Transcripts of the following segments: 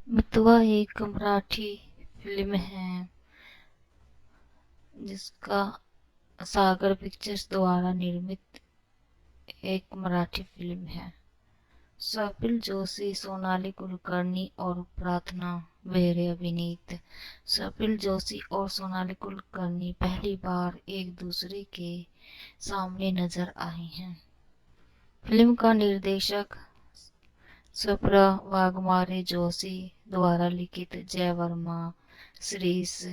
मितवा एक मराठी फिल्म है जिसका सागर पिक्चर्स द्वारा निर्मित एक मराठी फिल्म है। स्वप्निल जोशी, सोनाली कुलकर्णी और प्रार्थना बेहरे अभिनीत। स्वप्निल जोशी और सोनाली कुलकर्णी पहली बार एक दूसरे के सामने नजर आए हैं। फिल्म का निर्देशक स्वप्रा वाघमारे जोशी द्वारा लिखित, जय वर्मा, श्रीश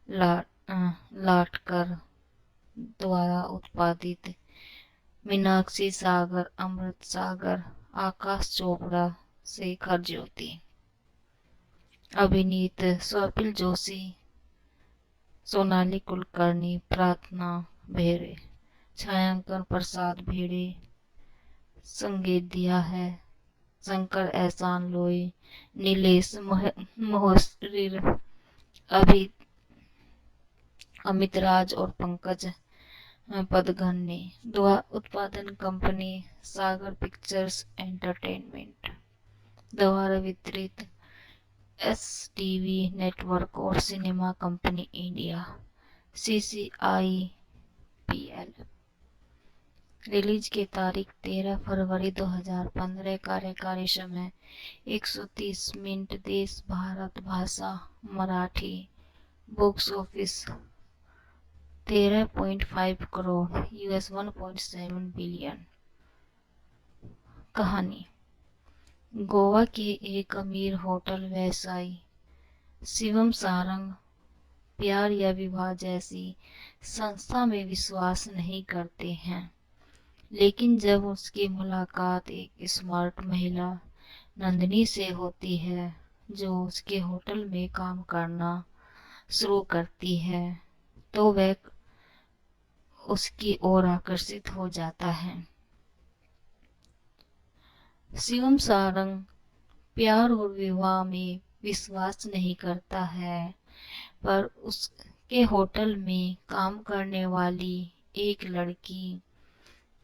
लाटकर द्वारा उत्पादित, मीनाक्षी सागर, अमृत सागर, आकाश चोपड़ा, शेखर ज्योति। अभिनीत स्वप्निल जोशी, सोनाली कुलकर्णी, प्रार्थना बेहरे। छायांकन प्रसाद भेड़े। संगीत दिया है शंकर एहसान लोई, नीलेश मोहसिर, अभी अमित राज और पंकज पदघन ने। उत्पादन कंपनी सागर पिक्चर्स एंटरटेनमेंट द्वारा वितरित, एस टीवी नेटवर्क और cinema company India, CCIPL। Release की तारीख 13 फरवरी 2015। कार्यकारी समय 130 मिनट। देश भारत, भाषा Marathi. Box office 13.5 crore, US 1.7 billion. कहानी, गोवा के एक अमीर होटल व्यवसायी शिवम सारंग प्यार या विवाह जैसी संस्था में विश्वास नहीं करते हैं, लेकिन जब उसकी मुलाकात एक स्मार्ट महिला नंदिनी से होती है जो उसके होटल में काम करना शुरू करती है, तो वह उसकी ओर आकर्षित हो जाता है। शिवम सारंग प्यार और विवाह में विश्वास नहीं करता है, पर उसके होटल में काम करने वाली एक लड़की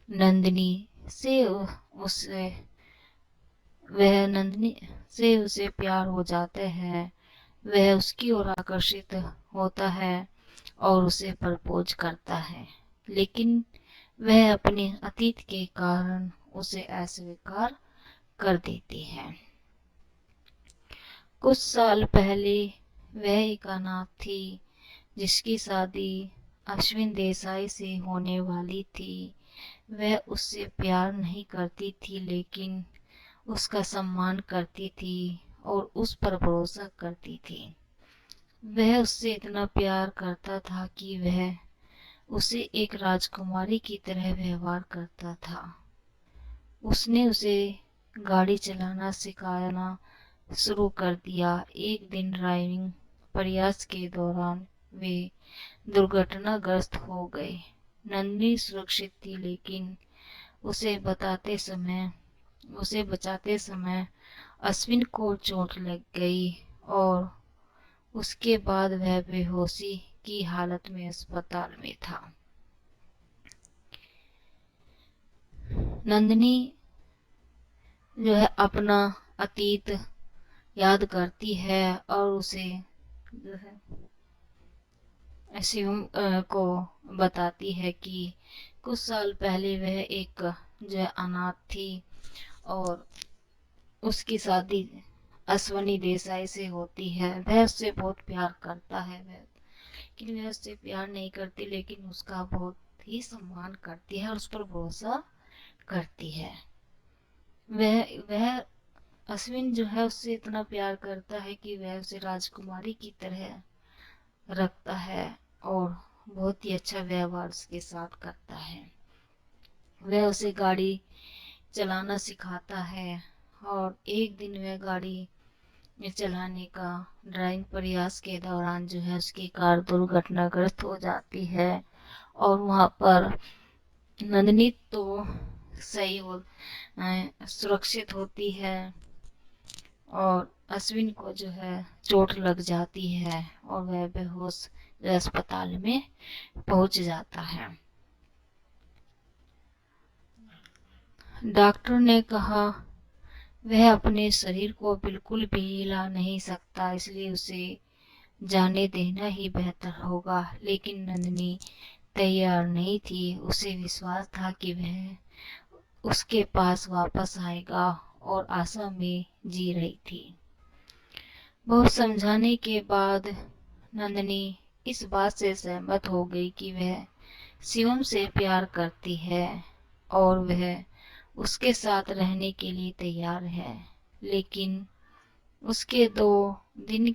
नंदिनी से उसे प्यार हो जाते हैं। वह उसकी ओर आकर्षित होता है और उसे प्रपोज करता है, लेकिन वह अपने अतीत के कारण उसे अस्वीकार कर देती है। कुछ साल पहले वह एक अनाथ थी जिसकी शादी अश्विन देसाई से होने वाली थी। वह उससे प्यार नहीं करती थी, लेकिन उसका सम्मान करती थी और उस पर भरोसा करती थी। वह उससे इतना प्यार करता था कि वह उसे एक राजकुमारी की तरह व्यवहार करता था। उसने उसे गाड़ी चलाना सिखाना शुरू कर दिया। एक दिन ड्राइविंग प्रयास के दौरान वे दुर्घटनाग्रस्त हो गए। नंदिनी सुरक्षित थी, लेकिन उसे बचाते समय अश्विन को चोट लग गई और उसके बाद वह बेहोशी की हालत में अस्पताल में था। नंदिनी जो है अपना अतीत याद करती है और उसे जो है शिवम को बताती है कि कुछ साल पहले वह एक जो है अनाथ थी और उसकी शादी अश्वनी देसाई से होती है। वह उससे बहुत प्यार करता है, लेकिन वह उससे प्यार नहीं करती, लेकिन उसका बहुत ही सम्मान करती है और उस पर भरोसा करती है। वह अश्विन जो है उससे इतना प्यार करता है कि वह उसे राजकुमारी की तरह रखता है और बहुत ही अच्छा व्यवहार उसके साथ करता है। वह उसे गाड़ी चलाना सिखाता है और एक दिन वह गाड़ी में चलाने का ड्राइविंग प्रयास के दौरान जो है उसकी कार दुर्घटनाग्रस्त हो जाती है और वहां पर नंदिनी तो सही हो सुरक्षित होती है और अश्विन को जो है चोट लग जाती है और वह बेहोश अस्पताल में पहुंच जाता है। डॉक्टर ने कहा वह अपने शरीर को बिल्कुल भी हिला नहीं सकता, इसलिए उसे जाने देना ही बेहतर होगा। लेकिन नंदिनी तैयार नहीं थी। उसे विश्वास था कि वह उसके पास वापस आएगा और आशा में जी रही थी। बहुत समझाने के बाद नंदिनी इस बात से सहमत हो गई कि वह शिवम से प्यार करती है और वह उसके साथ रहने के लिए तैयार है। लेकिन उसके 2 दिन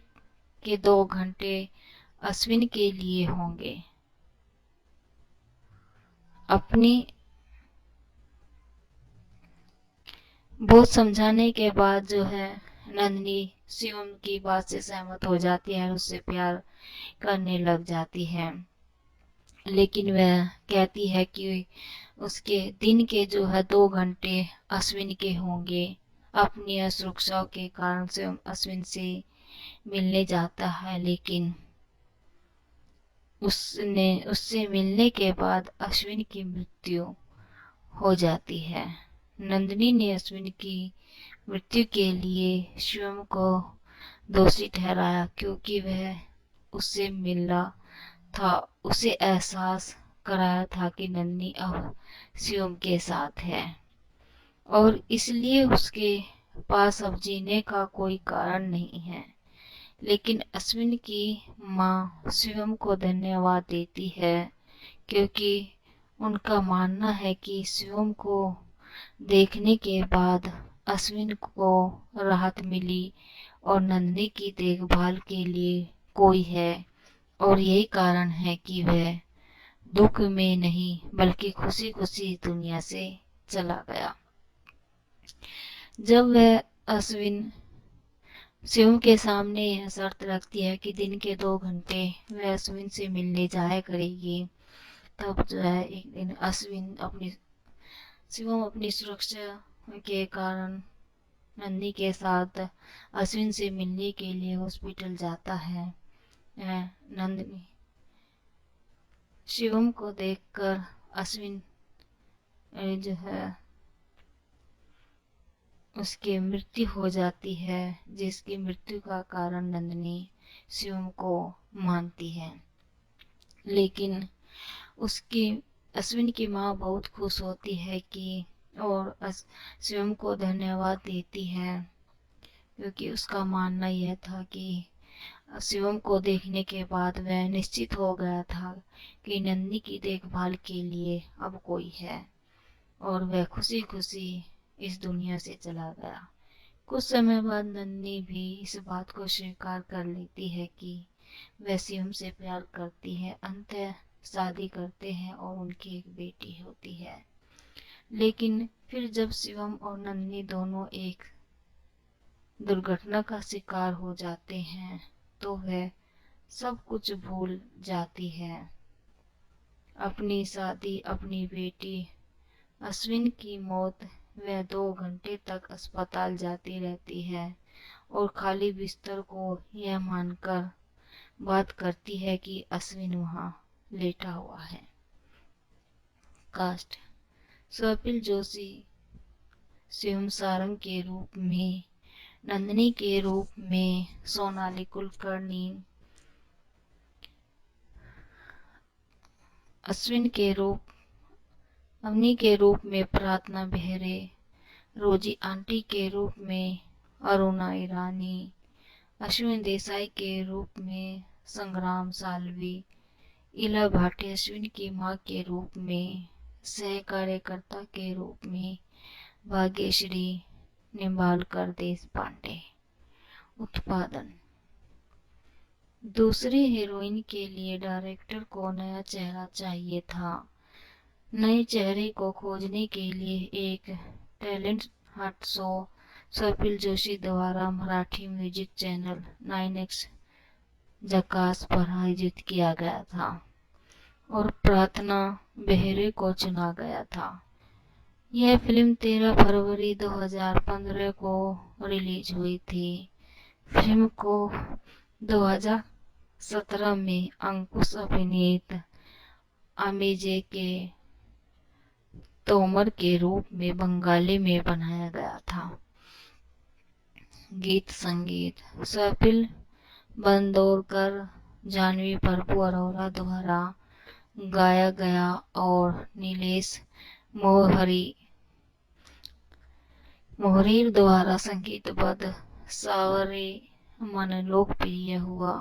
के 2 घंटे अश्विन के लिए होंगे। अपनी बहुत समझाने के बाद जो है नंदिनी शिवम की बात से सहमत हो जाती है, उससे प्यार करने लग जाती है। लेकिन वह कहती है कि उसके दिन के जो है 2 घंटे अश्विन के होंगे। अपनी असुरक्षा के कारण से अश्विन से मिलने जाता है, लेकिन उससे मिलने के बाद अश्विन की मृत्यु हो जाती है। नंदिनी ने अश्विन की मृत्यु के लिए शिवम को दोषी ठहराया, क्योंकि वह उससे मिला था, उसे एहसास कराया था कि नंदिनी अब शिवम के साथ है और इसलिए उसके पास अब जीने का कोई कारण नहीं है। लेकिन अश्विन की माँ शिवम को धन्यवाद देती है, क्योंकि उनका मानना है कि शिवम को देखने के बाद अश्विन को राहत मिली और नंदिनी की देखभाल के लिए कोई है, और यही कारण है कि वह दुख में नहीं बल्कि खुशी खुशी दुनिया से चला गया। जब वह अश्विन शिवम के सामने यह शर्त रखती है कि दिन के 2 घंटे वह अश्विन से मिलने जाया करेगी, तब जो है एक दिन शिवम अपनी सुरक्षा के कारण नंदिनी के साथ अश्विन से मिलने के लिए हॉस्पिटल जाता है। नंदिनी शिवम को देखकर अश्विन जो है उसकी मृत्यु हो जाती है, जिसकी मृत्यु का कारण नंदिनी शिवम को मानती है। लेकिन उसकी अश्विन की माँ बहुत खुश होती है कि और शिवम को धन्यवाद देती है, क्योंकि उसका मानना यह था कि शिवम को देखने के बाद वह निश्चित हो गया था कि नंदिनी की देखभाल के लिए अब कोई है, और वह खुशी खुशी इस दुनिया से चला गया। कुछ समय बाद नंदिनी भी इस बात को स्वीकार कर लेती है कि वह शिवम से प्यार करती है। अंततः शादी करते हैं और उनकी एक बेटी होती है। लेकिन फिर जब शिवम और नंदिनी दोनों एक दुर्घटना का शिकार हो जाते हैं, तो वह सब कुछ भूल जाती है। अपनी शादी, अपनी बेटी, अश्विन की मौत। वह 2 घंटे तक अस्पताल जाती रहती है और खाली बिस्तर को यह मानकर बात करती है कि अश्विन वहाँ लेटा हुआ है। कास्ट: स्वप्निल जोशी शिवम सारंग के रूप में, नंदिनी के रूप में सोनाली कुलकर्णी, अश्विन के रूप अवनी के रूप में प्रार्थना बेहरे, रोजी आंटी के रूप में अरुणा ईरानी, अश्विन देसाई के रूप में संग्राम सालवी, इला भाटी अश्विन की मां के रूप में, सह कार्यकर्ता के रूप में भाग्यश्री निम्बालकर देश पांडे। उत्पादन: दूसरी हीरोइन के लिए डायरेक्टर को नया चेहरा चाहिए था। नए चेहरे को खोजने के लिए एक talent Hunt show Swapnil Joshi द्वारा मराठी म्यूजिक चैनल 9X झकास पर आयोजित किया गया था और प्रार्थना बेहरे को चुना गया था। यह फिल्म 13 फरवरी 2015 को रिलीज हुई थी। फिल्म को 2017 में अंकुश अभिनीत अमेजे के तोमर के रूप में बंगाली में बनाया गया था। गीत संगीत स्वप्निल बंदोरकर, जानवी प्रभु अरोरा द्वारा गाया गया और नीलेश मोहरीर द्वारा संगीतबद्ध सावरे मन लोकप्रिय हुआ।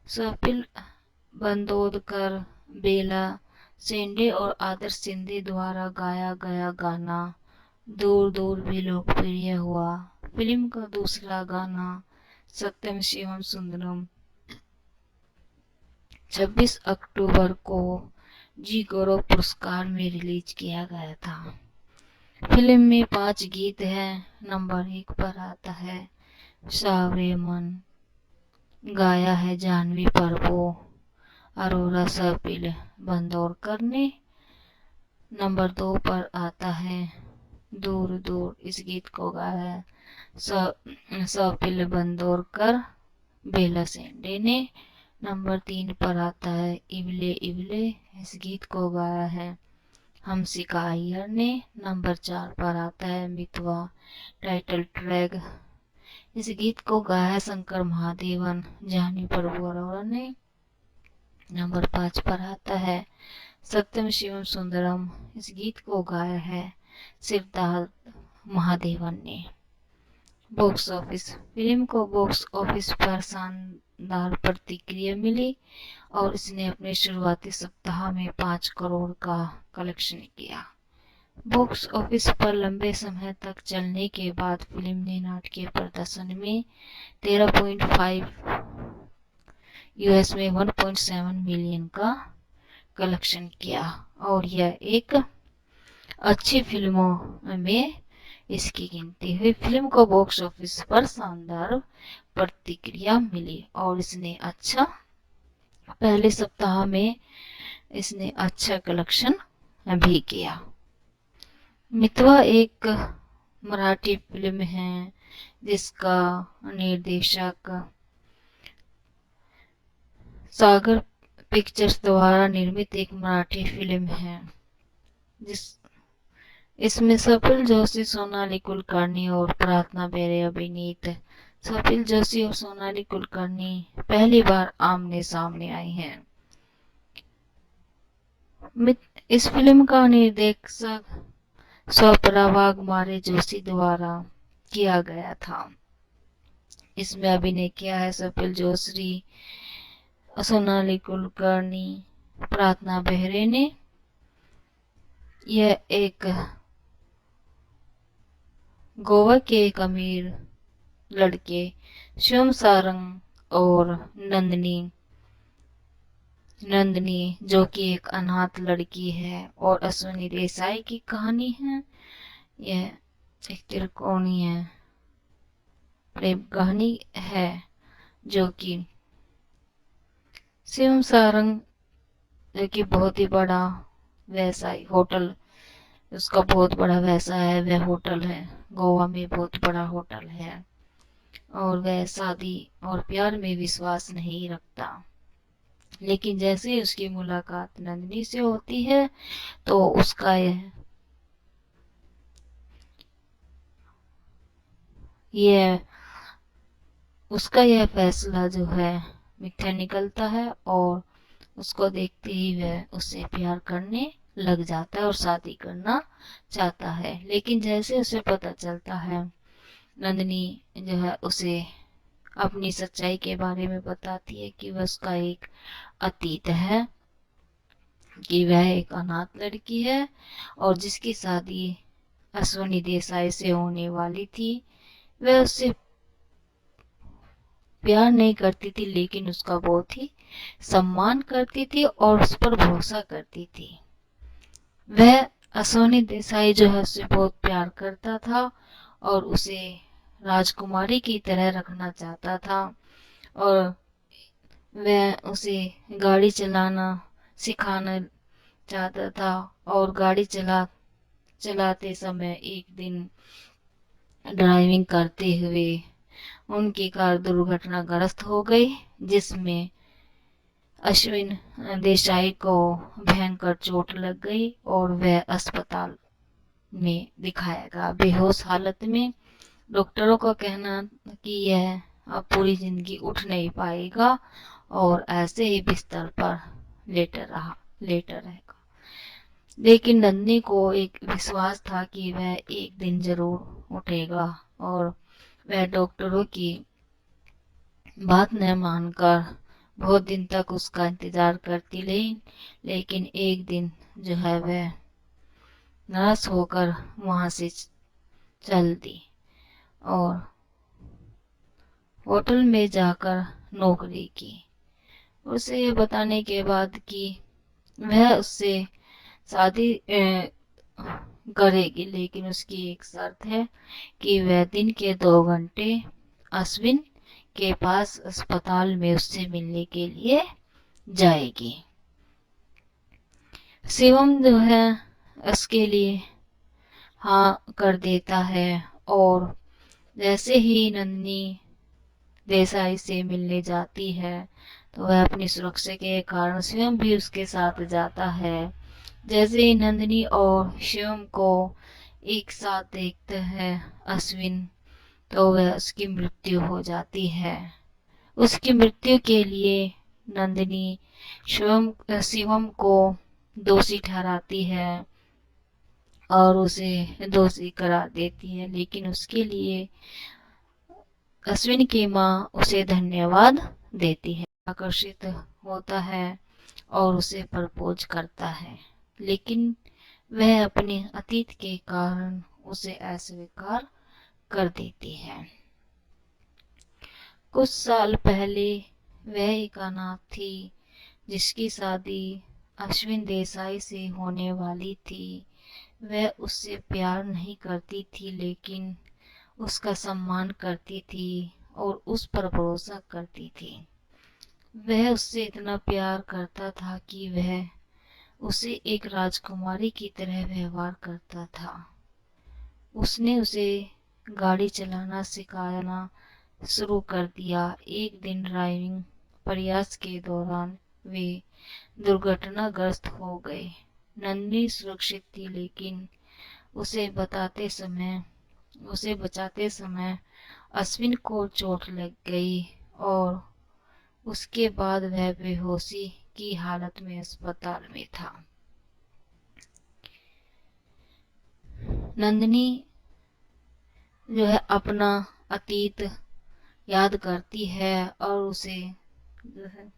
स्वप्निल बंदोरकर, बेला शेंडे और आदर्श शिंदे द्वारा गाया गया गाना दूर दूर भी लोकप्रिय हुआ। फिल्म का दूसरा गाना सत्यम शिवम सुंदरम 26 अक्टूबर को जी गौरव पुरस्कार में रिलीज किया गया था। फिल्म में 5 गीत हैं। नंबर 1 पर आता है सावरे मन, गाया है जानवी प्रभु अरोरा स्वप्निल बंदोरकर ने। नंबर 2 पर आता है दूर दूर, इस गीत को गाया है स्वप्निल बंदोरकर, बेला शेंडे ने। नंबर 3 पर आता है इवले इवले, इस गीत को गाया है हमसिका अय्यर ने। नंबर 4 पर आता है मितवा, टाइटल ट्रैक, इस गीत को गाया है शंकर महादेवन, जानवी प्रभु अरोरा ने। नंबर 5 पर आता है सत्यम शिवम सुंदरम, इस गीत को गाया है सिद्धार्थ महादेवन ने। बॉक्स ऑफिस, फिल्म को बॉक्स ऑफिस पर शानदार प्रतिक्रिया मिली और इसने अपने शुरुआती सप्ताह में 5 करोड़ का कलेक्शन किया। बॉक्स ऑफिस पर लंबे समय तक चलने के बाद फिल्म ने नाटकीय प्रदर्शन में 13.5, यूएस में 1.7 मिलियन का कलेक्शन किया और यह एक अच्छी फिल्मों में इसकी गिनती हुई। फिल्म को बॉक्स ऑफिस पर शानदार प्रतिक्रिया मिली और इसने पहले सप्ताह में इसने अच्छा कलेक्शन भी किया। मितवा एक मराठी फिल्म है जिसका निर्देशक सागर पिक्चर्स द्वारा निर्मित एक मराठी फिल्म है इसमें स्वप्निल जोशी, सोनाली कुलकर्णी और प्रार्थना बेहरे अभिनीत। स्वप्निल जोशी और सोनाली कुलकर्णी पहली बार आमने सामने आई हैं। इस फिल्म का निर्देशक स्वप्रा वाघमारे जोशी द्वारा किया गया था। इसमें अभिनय किया है स्वप्निल जोशी, सोनाली कुलकर्णी, प्रार्थना बेहरे ने। यह एक गोवा के एक अमीर लड़के शिवम सारंग और नंदनी जो कि एक अनाथ लड़की है और अश्विनी देसाई की कहानी है। यह एक त्रिकोणीय प्रेम कहानी है जो कि शिवम सारंग जो कि बहुत ही बड़ा व्यवसाय होटल, उसका बहुत बड़ा व्यवसाय है, वह होटल है, गोवा में बहुत बड़ा होटल है और वह शादी और प्यार में विश्वास नहीं रखता। लेकिन जैसे ही उसकी मुलाकात नंदिनी से होती है तो उसका यह फैसला जो है मिथ्या निकलता है और उसको देखते ही वह उससे प्यार करने लग जाता है और शादी करना चाहता है। लेकिन जैसे उसे पता चलता है, नंदिनी जो है उसे अपनी सच्चाई के बारे में बताती है कि वह उसका एक अतीत है, कि वह एक अनाथ लड़की है और जिसकी शादी अश्विनी देसाई से होने वाली थी। वह उससे प्यार नहीं करती थी लेकिन उसका बहुत ही सम्मान करती थी और उस पर भरोसा करती थी। वह अश्विनी देसाई जो है उससे बहुत प्यार करता था और उसे राजकुमारी की तरह रखना चाहता था और वह उसे गाड़ी चलाना सिखाना चाहता था और गाड़ी चलाते समय एक दिन ड्राइविंग करते हुए उनकी कार दुर्घटनाग्रस्त हो गई, जिसमें अश्विन देसाई को भयंकर चोट लग गई और वह अस्पताल में दिखाया गया बेहोश हालत में। डॉक्टरों का कहना कि यह अब पूरी जिंदगी उठ नहीं पाएगा और ऐसे ही बिस्तर पर लेटा रहेगा। लेकिन नंदिनी को एक विश्वास था कि वह एक दिन जरूर उठेगा और वह डॉक्टरों की बात न मानकर बहुत दिन तक उसका इंतजार करती रही। लेकिन एक दिन जो है वह नाराज होकर वहां से चल दी और होटल में जाकर नौकरी की। उसे ये बताने के बाद कि वह उससे शादी करेगी, लेकिन उसकी एक शर्त है कि वह दिन के 2 घंटे अश्विन के पास अस्पताल में उससे मिलने के लिए जाएगी। शिवम जो है उसके लिए हाँ कर देता है और जैसे ही नंदिनी देसाई से मिलने जाती है तो वह अपनी सुरक्षा के कारण शिवम भी उसके साथ जाता है। जैसे ही नंदिनी और शिवम को एक साथ देखते हैं अश्विन, तो वह उसकी मृत्यु हो जाती है। उसकी मृत्यु के लिए नंदिनी शिवम को दोषी ठहराती है और उसे दोषी करार देती है, लेकिन उसके लिए अश्विन की माँ उसे धन्यवाद देती है, आकर्षित होता है और उसे प्रपोज करता है। लेकिन वह अपने अतीत के कारण उसे अस्वीकार कर देती है। कुछ साल पहले वह एक अनाथ थी जिसकी शादी अश्विन देसाई से होने वाली थी। वह उससे प्यार नहीं करती थी, लेकिन उसका सम्मान करती थी और उस पर भरोसा करती थी। वह उससे इतना प्यार करता था कि वह उसे एक राजकुमारी की तरह व्यवहार करता था। उसने उसे गाड़ी चलाना सिखाना शुरू कर दिया। एक दिन ड्राइविंग प्रयास के दौरान वे दुर्घटनाग्रस्त हो गए। नंदिनी सुरक्षित थी, लेकिन उसे बचाते समय अश्विन को चोट लग गई और उसके बाद वह बेहोशी की हालत में अस्पताल में था। नंदिनी जो है अपना अतीत याद करती है और उसे जो है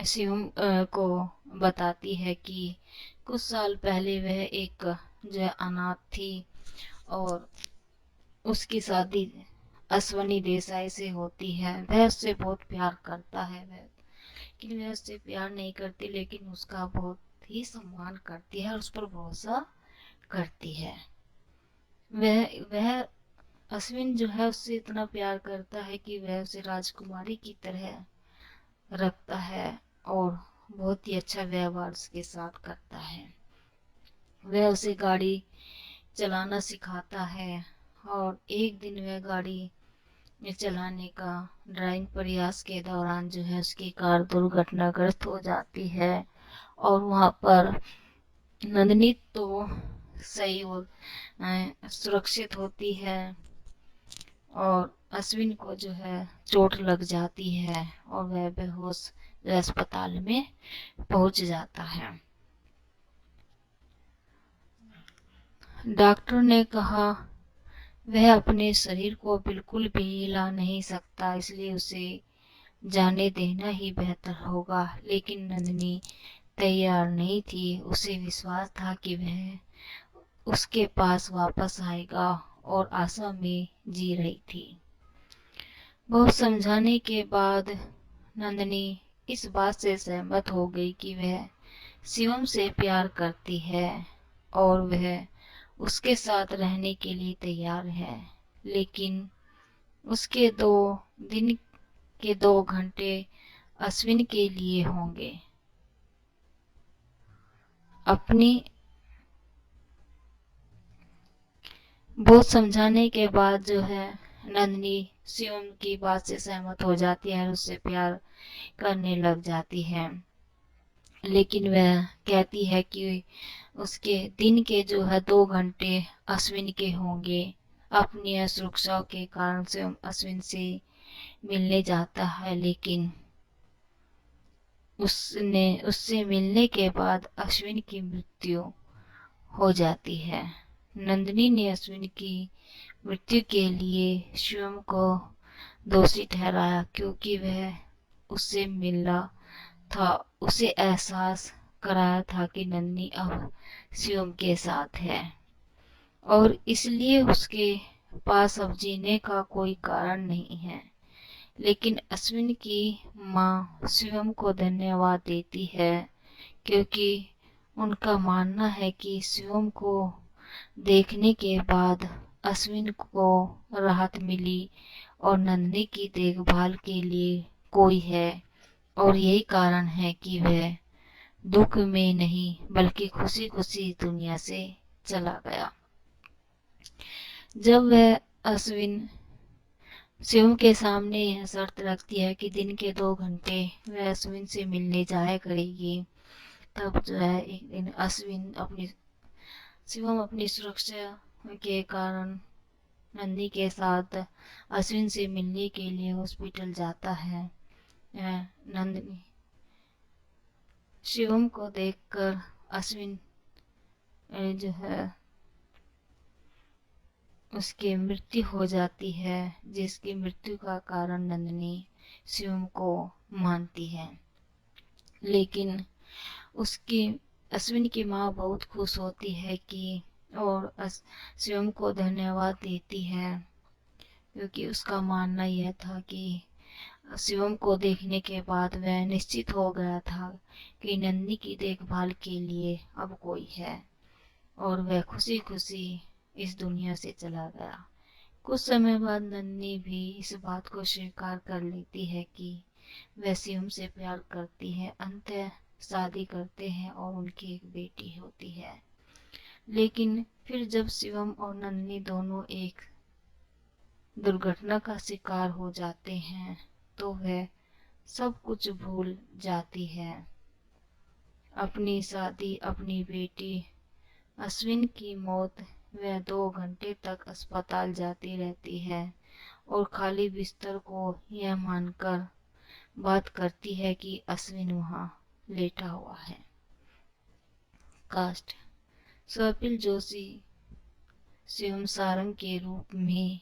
शिवम को बताती है कि कुछ साल पहले वह एक जो है अनाथ थी और उसकी शादी अश्वनी देसाई से होती है। वह उससे बहुत प्यार करता है, लेकिन वह उससे प्यार नहीं करती, लेकिन उसका बहुत ही सम्मान करती है और उस पर भरोसा करती है। वह अश्विन जो है उससे इतना प्यार करता है कि वह उसे राजकुमारी की तरह रखता है और बहुत ही अच्छा व्यवहार उसके साथ करता है। वह उसे गाड़ी चलाना सिखाता है और एक दिन वह गाड़ी चलाने का ड्राइविंग प्रयास के दौरान जो है उसकी कार दुर्घटनाग्रस्त हो जाती है और वहां पर नंदिनी तो सही और सुरक्षित होती है और अश्विन को जो है चोट लग जाती है और वह बेहोश अस्पताल में पहुंच जाता है। डॉक्टर ने कहा वह अपने शरीर को बिल्कुल भी हिला नहीं सकता, इसलिए उसे जाने देना ही बेहतर होगा। लेकिन नंदिनी तैयार नहीं थी। उसे विश्वास था कि वह उसके पास वापस आएगा और आशा में जी रही थी। बहुत समझाने के बाद नंदिनी इस बात से सहमत हो गई कि वह शिवम से प्यार करती है और वह उसके साथ रहने के लिए तैयार है। लेकिन उसके दिन के 2 घंटे अश्विन के लिए होंगे। अपनी बहुत समझाने के बाद जो है नंदिनी शिवम की बात से सहमत हो जाती है और उससे प्यार करने लग जाती है। लेकिन वह कहती है कि उसके दिन के जो है 2 घंटे अश्विन के होंगे अपनी असुरक्षा के कारण शिवम अश्विन से मिलने जाता है, लेकिन उससे मिलने के बाद अश्विन की मृत्यु हो जाती है। नंदिनी ने अश्विन की मृत्यु के लिए शिवम को दोषी ठहराया, क्योंकि वह उससे मिला था, उसे एहसास कराया था कि नंदिनी अब शिवम के साथ है और इसलिए उसके पास अब जीने का कोई कारण नहीं है। लेकिन अश्विन की माँ शिवम को धन्यवाद देती है, क्योंकि उनका मानना है कि शिवम को देखने के बाद अश्विन को राहत मिली और नंदिनी की देखभाल के लिए कोई है, और यही कारण है कि वह दुख में नहीं बल्कि खुशी खुशी दुनिया से चला गया। जब वह अश्विन शिवम के सामने यह शर्त रखती है कि दिन के 2 घंटे वह अश्विन से मिलने जाया करेगी, तब जो है एक दिन शिवम अपनी सुरक्षा के कारण नंदी के साथ अश्विन से मिलने के लिए हॉस्पिटल जाता है। नंदिनी शिवम को देखकर अश्विन जो है उसकी मृत्यु हो जाती है, जिसकी मृत्यु का कारण नंदिनी शिवम को मानती है। लेकिन उसकी अश्विन की माँ बहुत खुश होती है कि और शिवम को धन्यवाद देती है, क्योंकि उसका मानना यह था कि शिवम को देखने के बाद वह निश्चित हो गया था कि नंदिनी की देखभाल के लिए अब कोई है, और वह खुशी खुशी इस दुनिया से चला गया। कुछ समय बाद नंदिनी भी इस बात को स्वीकार कर लेती है कि वह शिवम से प्यार करती है। अंततः शादी करते हैं और उनकी एक बेटी होती है। लेकिन फिर जब शिवम और नंदिनी दोनों एक दुर्घटना का शिकार हो जाते हैं, तो वह सब कुछ भूल जाती है। अपनी शादी, अपनी बेटी, अश्विन की मौत, वह 2 घंटे तक अस्पताल जाती रहती है और खाली बिस्तर को यह मानकर बात करती है कि अश्विन वहां लेटा हुआ है। कास्ट: स्वप्निल जोशी शिवम सारंग के रूप में,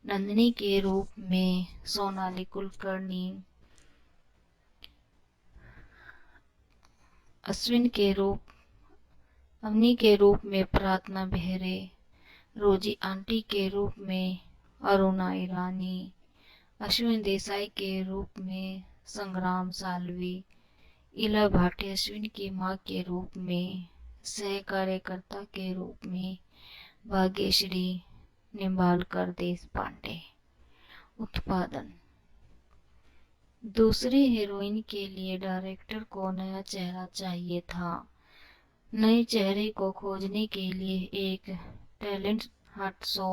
नंदिनी के रूप में सोनाली कुलकर्णी, अश्विन के रूप अवनी के रूप में प्रार्थना बेहरे, रोजी आंटी के रूप में अरुणा ईरानी, अश्विन देसाई के रूप में संग्राम सालवी, इला भाटी अश्विन की मां के रूप में, सह कार्यकर्ता के रूप में भाग्यश्री निम्बालकर देश पांडे। उत्पादन: दूसरी हीरोइन के लिए डायरेक्टर को नया चेहरा चाहिए था। नए चेहरे को खोजने के लिए एक talent Hunt show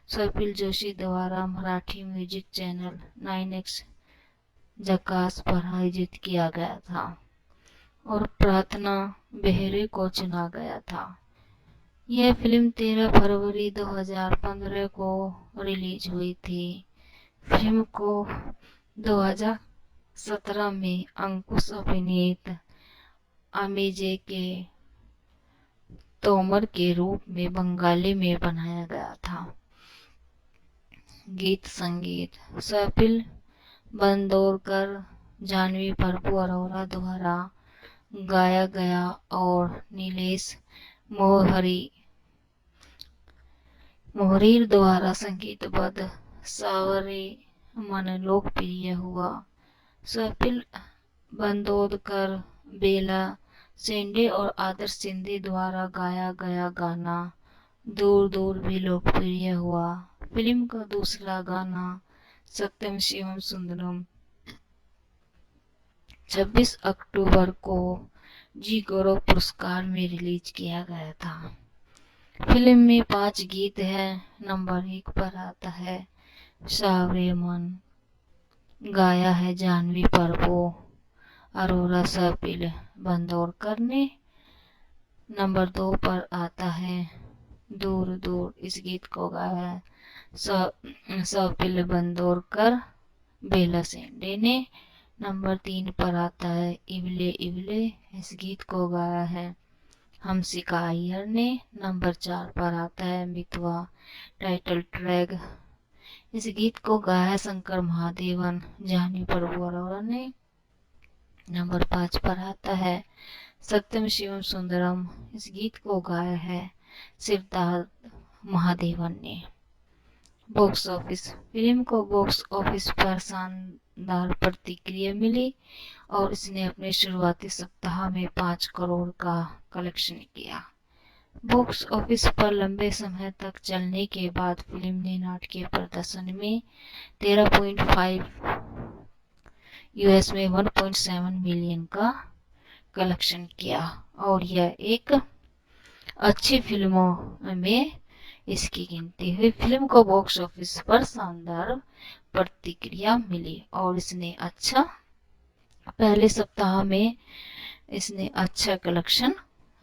Swapnil Joshi द्वारा मराठी म्यूजिक चैनल 9X झकास पर आयोजित किया गया था और प्रार्थना बेहरे को चुना गया था। यह फिल्म 13 फरवरी 2015 को रिलीज हुई थी। फिल्म को 2017 में अंकुश अभिनीत अमेजे के तोमर के रूप में बंगाली में बनाया गया था। गीत संगीत: स्वप्निल बंदोरकर, जानवी प्रभु अरोरा द्वारा गाया गया और नीलेश मोहरीर द्वारा संगीतबद्ध सावरे मन लोकप्रिय हुआ। स्वप्निल बंदोरकर, बेला शेंडे और आदर्श शिंदे द्वारा गाया गया गाना दूर दूर भी लोकप्रिय हुआ। फिल्म का दूसरा गाना सत्यम शिवम सुंदरम 26 अक्टूबर को जी गौरव पुरस्कार में रिलीज किया गया था। फिल्म में 5 गीत हैं। नंबर 1 पर आता है सावरे मन, गाया है जानवी प्रभु अरोरा स्वप्निल बंदोरकर ने। नंबर 2 पर आता है दूर दूर, इस गीत को गाया है स्वप्निल बंदोरकर, बेला सेंडे ने। नंबर 3 पर आता है इवले इवले, इस गीत को गाया है हमसिका अय्यर ने। नंबर 4 पर आता है मितवा, टाइटल ट्रैक, इस गीत को गाया है शंकर महादेवन, जानी प्रभु अरोरा ने। नंबर 5 पर आता है सत्यम शिवम सुंदरम, इस गीत को गाया है सिद्धार्थ महादेवन ने। बॉक्स ऑफिस, फिल्म को बॉक्स ऑफिस पर शानदार प्रतिक्रिया मिली और इसने अपने शुरुआती सप्ताह में 5 करोड़ का कलेक्शन किया। बॉक्स ऑफिस पर लंबे समय तक चलने के बाद फिल्म ने नाटकीय प्रदर्शन में 13.5, यूएस में 1.7 मिलियन का कलेक्शन किया और यह एक अच्छी फिल्मों में इसकी गिनती हुई। फिल्म को बॉक्स ऑफिस पर शानदार प्रतिक्रिया मिली और इसने पहले सप्ताह में इसने अच्छा कलेक्शन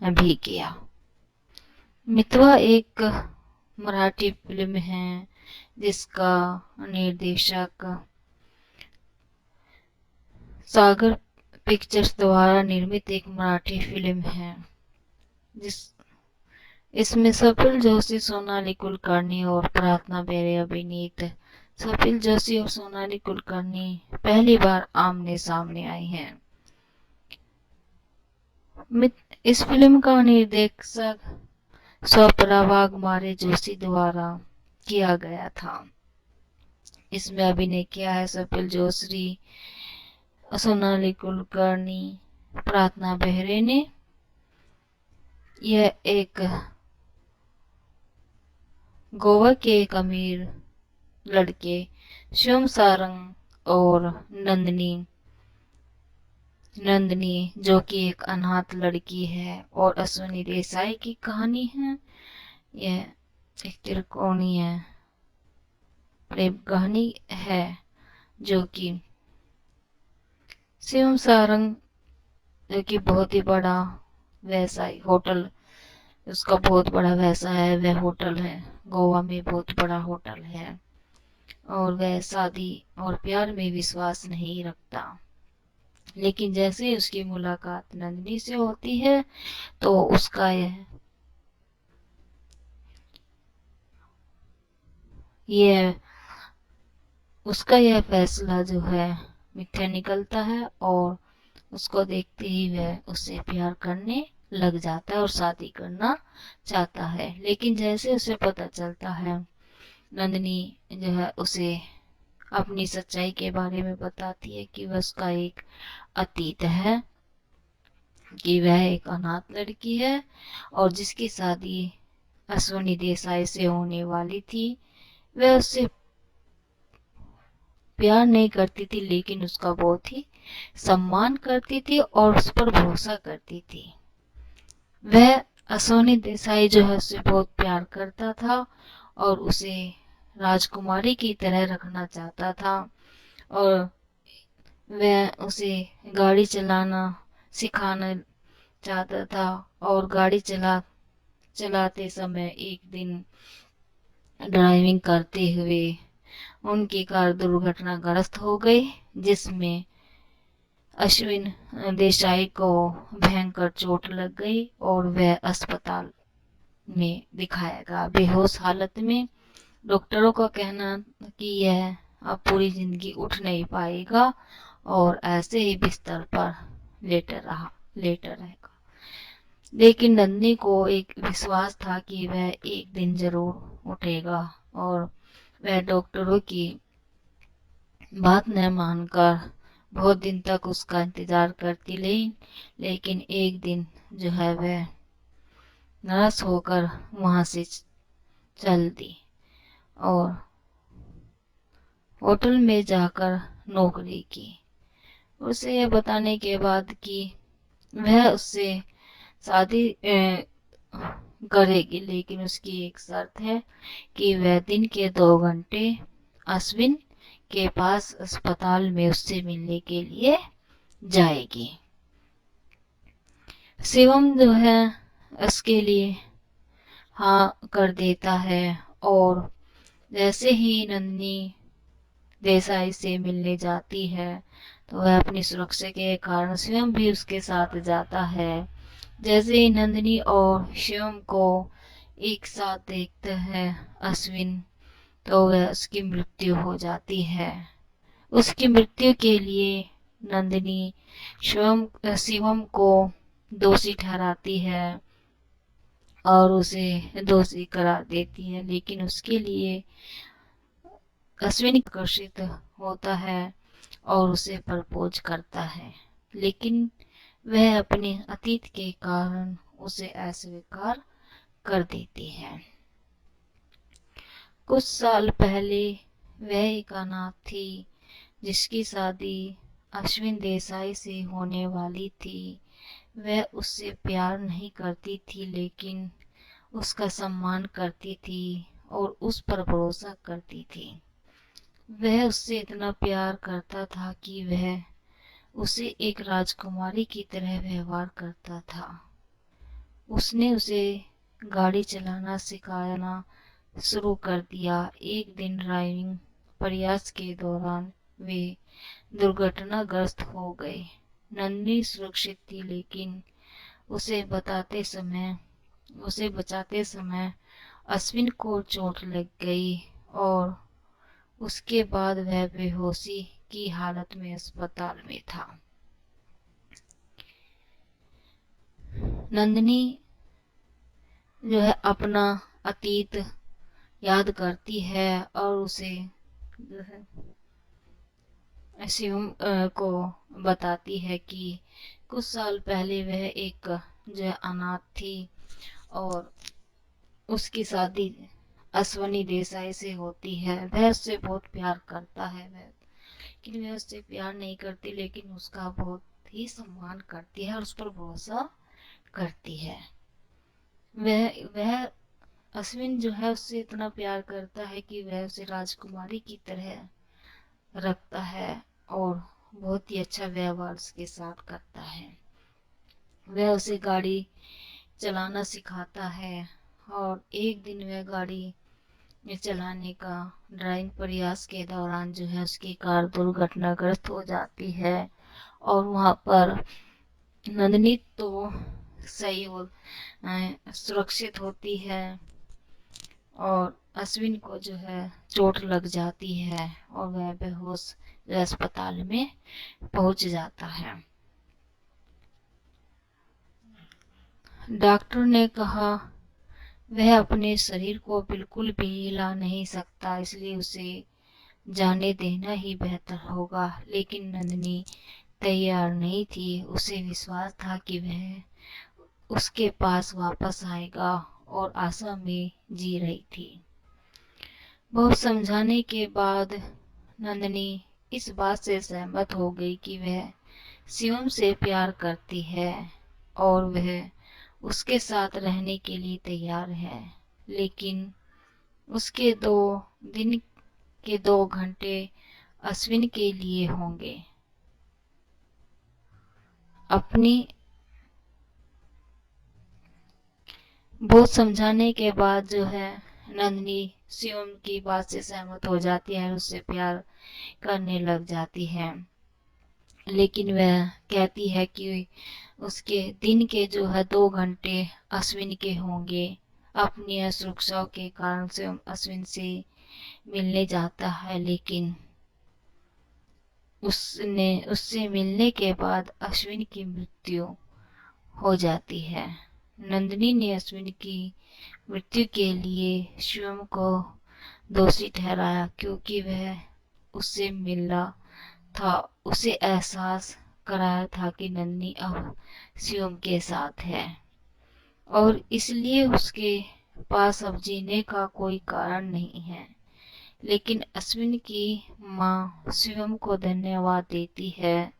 भी किया। मितवा एक मराठी फिल्म है जिसका निर्देशक सागर पिक्चर्स द्वारा निर्मित एक मराठी फिल्म है इसमें स्वप्निल जोशी, सोनाली कुलकर्णी और प्रार्थना बेहरे अभिनीत। स्वप्निल जोशी और सोनाली कुलकर्णी पहली बार आमने सामने आई हैं। इस फिल्म का निर्देशक स्वप्रा वाघमारे जोशी द्वारा किया गया था। इसमें अभिनय किया है स्वप्निल जोशी, सोनाली कुलकर्णी, प्रार्थना बेहरे ने। यह एक गोवा के एक अमीर लड़के शिवम सारंग और नंदनी जो कि एक अनाथ लड़की है और अश्विनी देसाई की कहानी है। यह एक त्रिकोणीय प्रेम कहानी है जो कि शिवम सारंग जो कि बहुत ही बड़ा व्यवसाय होटल, उसका बहुत बड़ा व्यवसाय है, वह होटल है, गोवा में बहुत बड़ा होटल है और वह शादी और प्यार में विश्वास नहीं रखता। लेकिन जैसे ही उसकी मुलाकात नंदिनी से होती है तो उसका यह फैसला जो है मिथ्या निकलता है और उसको देखते ही वह उससे प्यार करने लग जाता है और शादी करना चाहता है। लेकिन जैसे उसे पता चलता है, नंदिनी जो है उसे अपनी सच्चाई के बारे में बताती है कि वह उसका एक अतीत है, कि वह एक अनाथ लड़की है और जिसकी शादी अश्विनी देसाई से होने वाली थी। वह उससे प्यार नहीं करती थी लेकिन उसका बहुत ही सम्मान करती थी और उस पर भरोसा करती थी। वह अश्विनी देसाई जो है उससे बहुत प्यार करता था और उसे राजकुमारी की तरह रखना चाहता था और वह उसे गाड़ी चलाना सिखाना चाहता था और गाड़ी चलाते समय एक दिन ड्राइविंग करते हुए उनकी कार दुर्घटनाग्रस्त हो गई, जिसमें अश्विन देसाई को भयंकर चोट लग गई और वह अस्पताल में दिखाया गया बेहोश हालत में। डॉक्टरों का कहना कि यह अब पूरी जिंदगी उठ नहीं पाएगा और ऐसे ही बिस्तर पर लेटा रहेगा। लेकिन नंदिनी को एक विश्वास था कि वह एक दिन जरूर उठेगा और वह डॉक्टरों की बात न मानकर बहुत दिन तक उसका इंतजार करती रही। लेकिन एक दिन जो है वह नाराज होकर वहां से चल दी और होटल में जाकर नौकरी की। उसे यह बताने के बाद कि वह उससे शादी करेगी, लेकिन उसकी एक शर्त है कि वह दिन के 2 घंटे अश्विन के पास अस्पताल में उससे मिलने के लिए जाएगी। शिवम जो है उसके लिए हाँ कर देता है और जैसे ही नंदिनी देसाई से मिलने जाती है तो वह अपनी सुरक्षा के कारण स्वयं भी उसके साथ जाता है। जैसे ही नंदिनी और शिवम को एक साथ देखते हैं अश्विन, तो वह उसकी मृत्यु हो जाती है। उसकी मृत्यु के लिए नंदिनी शिवम को दोषी ठहराती है और उसे दोषी करार देती है, लेकिन उसके लिए अश्विन आकर्षित होता है और उसे प्रपोज करता है, लेकिन वह अपने अतीत के कारण उसे अस्वीकार कर देती है। कुछ साल पहले वह एक अनाथ थी जिसकी शादी अश्विन देसाई से होने वाली थी। वह उससे प्यार नहीं करती थी, लेकिन उसका सम्मान करती थी और उस पर भरोसा करती थी। वह उससे इतना प्यार करता था कि वह उसे एक राजकुमारी की तरह व्यवहार करता था। उसने उसे गाड़ी चलाना सिखाना शुरू कर दिया। एक दिन ड्राइविंग प्रयास के दौरान वे दुर्घटनाग्रस्त हो गए। नंदिनी सुरक्षित थी, लेकिन उसे बचाते समय अश्विन को चोट लग गई और उसके बाद वह बेहोशी की हालत में अस्पताल में था। नंदिनी जो है अपना अतीत याद करती है और उसे जो है शिवम को बताती है कि कुछ साल पहले वह एक जो है अनाथ थी और उसकी शादी अश्वनी देसाई से होती है। वह उससे बहुत प्यार करता है, लेकिन वह उससे प्यार नहीं करती, लेकिन उसका बहुत ही सम्मान करती है और उस पर भरोसा करती है। वह अश्विन जो है उससे इतना प्यार करता है कि वह उसे राजकुमारी की तरह रखता है और बहुत ही अच्छा व्यवहार उसके साथ करता है। वह उसे गाड़ी चलाना सिखाता है और एक दिन वह गाड़ी चलाने का ड्राइविंग प्रयास के दौरान जो है उसकी कार दुर्घटनाग्रस्त हो जाती है और वहाँ पर नंदिनी तो सही और सुरक्षित होती है और अश्विन को जो है चोट लग जाती है और वह बेहोश अस्पताल में पहुंच जाता है। डॉक्टर ने कहा वह अपने शरीर को बिल्कुल भी हिला नहीं सकता, इसलिए उसे जाने देना ही बेहतर होगा। लेकिन नंदिनी तैयार नहीं थी। उसे विश्वास था कि वह उसके पास वापस आएगा और आशा में जी रही थी। बहुत समझाने के बाद नंदिनी इस बात से सहमत हो गई कि वह शिवम से प्यार करती है और वह उसके साथ रहने के लिए तैयार है। लेकिन उसके दिन के 2 घंटे अश्विन के लिए होंगे। अपनी बहुत समझाने के बाद जो है नंदिनी शिवम की बात से सहमत हो जाती है और उससे प्यार करने लग जाती है। लेकिन वह कहती है कि उसके दिन के जो है 2 घंटे अश्विन के होंगे। अपनी असुरक्षा के कारण से अश्विन से मिलने जाता है, लेकिन उससे मिलने के बाद अश्विन की मृत्यु हो जाती है। नंदिनी ने अश्विन की मृत्यु के लिए शिवम को दोषी ठहराया, क्योंकि वह उससे मिला था, उसे एहसास कराया था कि नंदिनी अब शिवम के साथ है और इसलिए उसके पास अब जीने का कोई कारण नहीं है। लेकिन अश्विन की माँ शिवम को धन्यवाद देती है,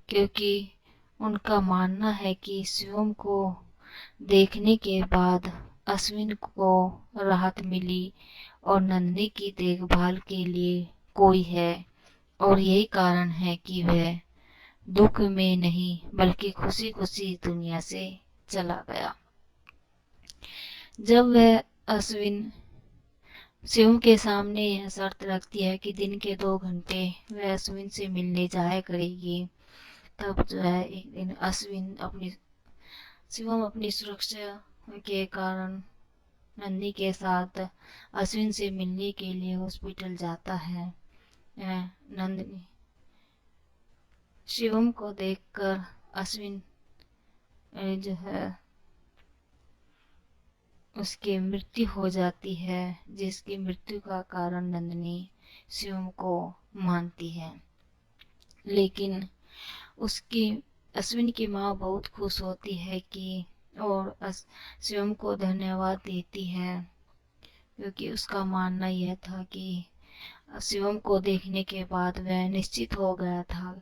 क्योंकि उनका मानना है कि शिवम को देखने के बाद अश्विन को राहत मिली और नंदिनी की देखभाल के लिए कोई है और यही कारण है कि वह दुख में नहीं बल्कि खुशी खुशी दुनिया से चला गया। जब वह अश्विन शिवम के सामने यह शर्त रखती है कि दिन के 2 घंटे वह अश्विन से मिलने जाया करेगी। तब जो है एक दिन शिवम अपनी सुरक्षा के कारण नंदिनी के साथ अश्विन से मिलने के लिए हॉस्पिटल जाता है। नंदिनी शिवम को देखकर अश्विन जो है उसकी मृत्यु हो जाती है, जिसकी मृत्यु का कारण नंदिनी शिवम को मानती है। लेकिन उसकी अश्विन की माँ बहुत खुश होती है कि और शिवम को धन्यवाद देती है, क्योंकि उसका मानना यह था कि शिवम को देखने के बाद वह निश्चित हो गया था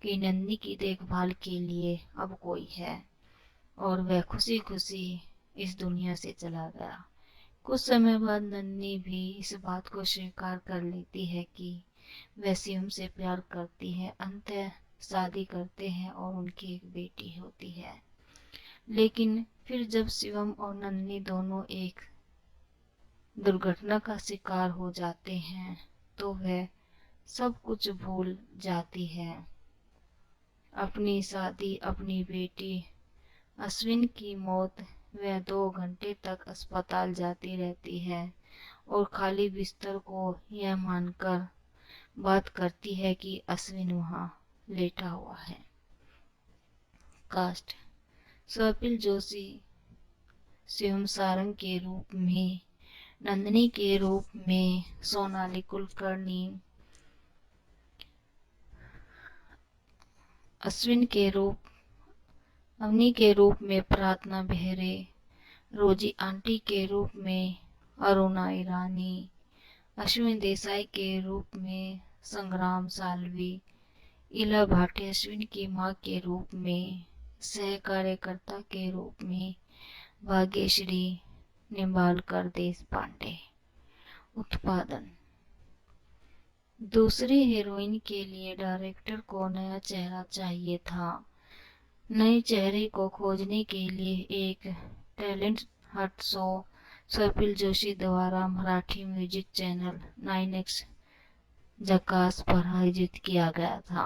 कि नंदिनी की देखभाल के लिए अब कोई है, और वह खुशी खुशी इस दुनिया से चला गया। कुछ समय बाद नंदिनी भी इस बात को स्वीकार कर लेती है कि वह शिवम से प्यार करती है। अंततः शादी करते हैं और उनकी एक बेटी होती है। लेकिन फिर जब शिवम और नंदिनी दोनों एक दुर्घटना का शिकार हो जाते हैं तो वह सब कुछ भूल जाती है। अपनी शादी, अपनी बेटी, अश्विन की मौत। वह 2 घंटे तक अस्पताल जाती रहती है और खाली बिस्तर को यह मानकर बात करती है कि अश्विन वहाँ लेटा हुआ है। कास्ट: स्वप्निल जोशी शिवम सारंग के रूप में, नंदिनी के रूप में सोनाली कुलकर्णी, अवनी के रूप में प्रार्थना बेहरे, रोजी आंटी के रूप में अरुणा ईरानी, अश्विन देसाई के रूप में संग्राम साल्वी, इला भाटी अश्विन की मां के रूप में, सह कार्यकर्ता के रूप में भाग्यश्री निम्बालकर देश पांडे। उत्पादन: दूसरी हीरोइन के लिए डायरेक्टर को नया चेहरा चाहिए था। नए चेहरे को खोजने के लिए एक talent Hunt show Swapnil Joshi द्वारा मराठी म्यूजिक चैनल 9X झकास पर आयोजित किया गया था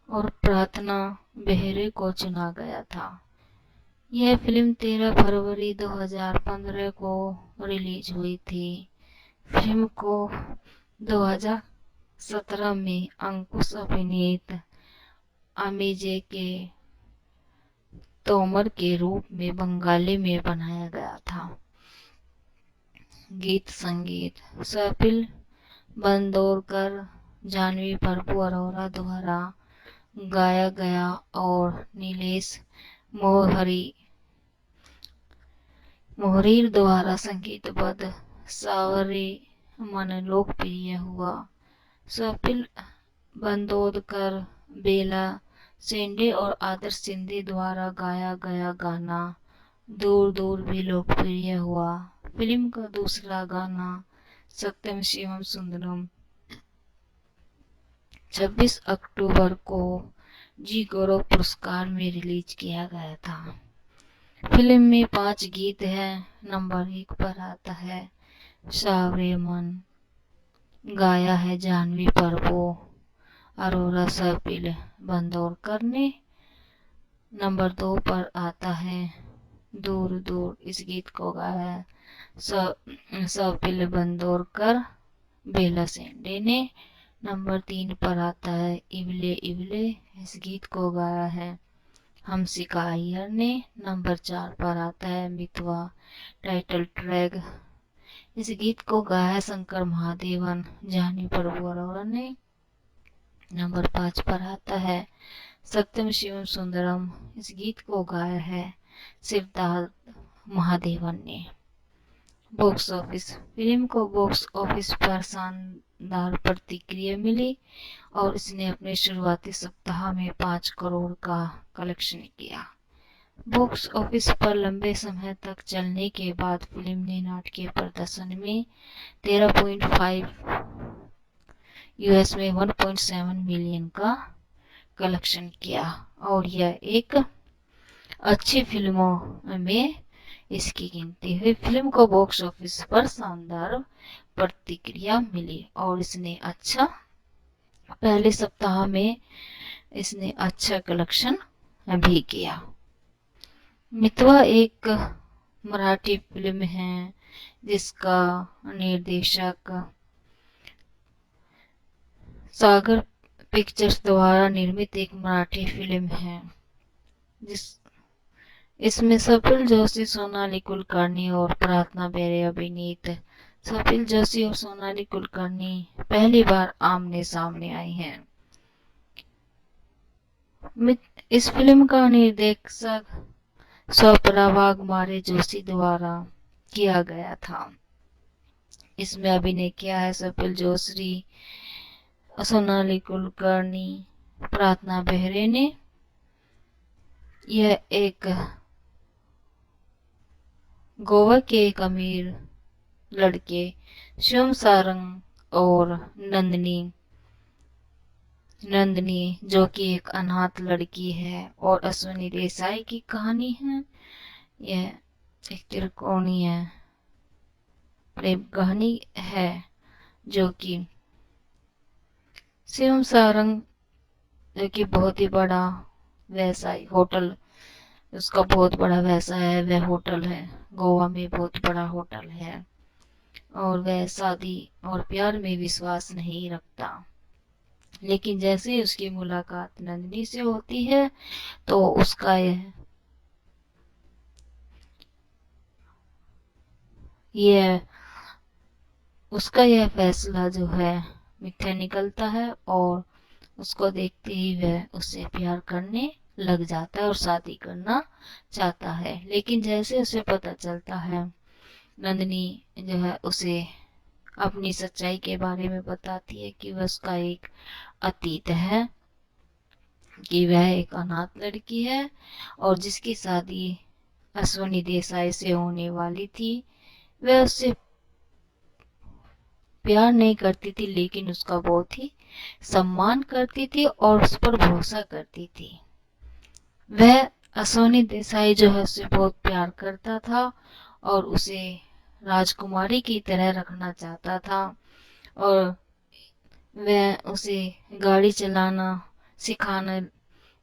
और प्रार्थना बेहरे को चुना गया था। यह फिल्म 13 फरवरी 2015 को रिलीज हुई थी। फिल्म को 2017 में अंकुश अभिनीत अमेजे के तोमर के रूप में बंगाली में बनाया गया था। गीत संगीत: स्वप्निल बंदोरकर, जानवी प्रभु अरोरा द्वारा गाया गया और नीलेश मोहरीर द्वारा संगीतबद्ध सावरे मन लोकप्रिय हुआ। स्वप्निल बंदोरकर, बेला सेंडे और आदर्श सिंधे द्वारा गाया गया गाना दूर दूर भी लोकप्रिय हुआ। फिल्म का दूसरा गाना सत्यम शिवम सुंदरम 26 अक्टूबर को जी गौरव पुरस्कार में रिलीज किया गया था। फिल्म में 5 गीत हैं। नंबर 1 पर आता है सावरे मन, गाया है जानवी प्रभु अरोरा स्वप्निल बंदोरकर ने। नंबर 2 पर आता है दूर दूर, इस गीत को गाया है स्वप्निल बंदोरकर, बेला सेंडे ने। नंबर 3 पर आता है इवले इवले, इस गीत को गाया है हमसिका अय्यर ने। नंबर 4 पर आता है मितवा, टाइटल ट्रैक, इस गीत को गाया है शंकर महादेवन, जानवी प्रभु अरोरा ने। नंबर 5 पर आता है सत्यम शिवम सुंदरम, इस गीत को गाया है सिद्धार्थ महादेवन ने। बॉक्स ऑफिस: फिल्म को बॉक्स ऑफिस पर शानदार प्रतिक्रिया मिली और इसने अपने शुरुआती सप्ताह में 5 करोड़ का कलेक्शन किया। बॉक्स ऑफिस पर लंबे समय तक चलने के बाद फिल्म ने नाटकीय प्रदर्शन में 13.5, यूएस में 1.7 मिलियन का कलेक्शन किया और यह एक अच्छी फिल्मों में इसकी गिनती हुई। फिल्म को बॉक्स ऑफिस पर शानदार प्रतिक्रिया मिली और इसने पहले सप्ताह में इसने अच्छा कलेक्शन भी किया। मितवा एक मराठी फिल्म है जिसका निर्देशक सागर पिक्चर्स द्वारा निर्मित एक मराठी फिल्म है इसमें सफिल जोशी, सोनाली कुलकर्णी और प्रार्थना बेरे अभिनीत। सफिल जोशी और सोनाली कुलकर्णी पहली बार आमने सामने आई हैं। इस फिल्म का निर्देशक स्वप्रा वाघमारे जोशी द्वारा किया गया था। इसमें अभिनय किया है सफिल जोशी, सोनाली कुलकर्णी, प्रार्थना बेहरे ने। यह एक गोवा के एक अमीर लड़के शिवम सारंग और नंदनी जो कि एक अनाथ लड़की है, और अश्विनी देसाई की कहानी है। यह एक त्रिकोणीय प्रेम कहानी है जो कि शिवम सारंग जो कि बहुत ही बड़ा व्यवसाय होटल, उसका बहुत बड़ा व्यवसाय है, वह होटल है, गोवा में बहुत बड़ा होटल है, और वह शादी और प्यार में विश्वास नहीं रखता। लेकिन जैसे ही उसकी मुलाकात नंदिनी से होती है तो उसका यह फैसला जो है मिथ्या निकलता है, और उसको देखते ही वह उससे प्यार करने लग जाता है और शादी करना चाहता है। लेकिन जैसे उसे पता चलता है, नंदिनी जो है उसे अपनी सच्चाई के बारे में बताती है कि वह उसका एक अतीत है, कि वह एक अनाथ लड़की है और जिसकी शादी अश्विनी देसाई से होने वाली थी। वह उससे प्यार नहीं करती थी, लेकिन उसका बहुत ही सम्मान करती थी और उस पर भरोसा करती थी। वह अश्विनी देसाई जो है उससे बहुत प्यार करता था और उसे राजकुमारी की तरह रखना चाहता था, और वह उसे गाड़ी चलाना सिखाना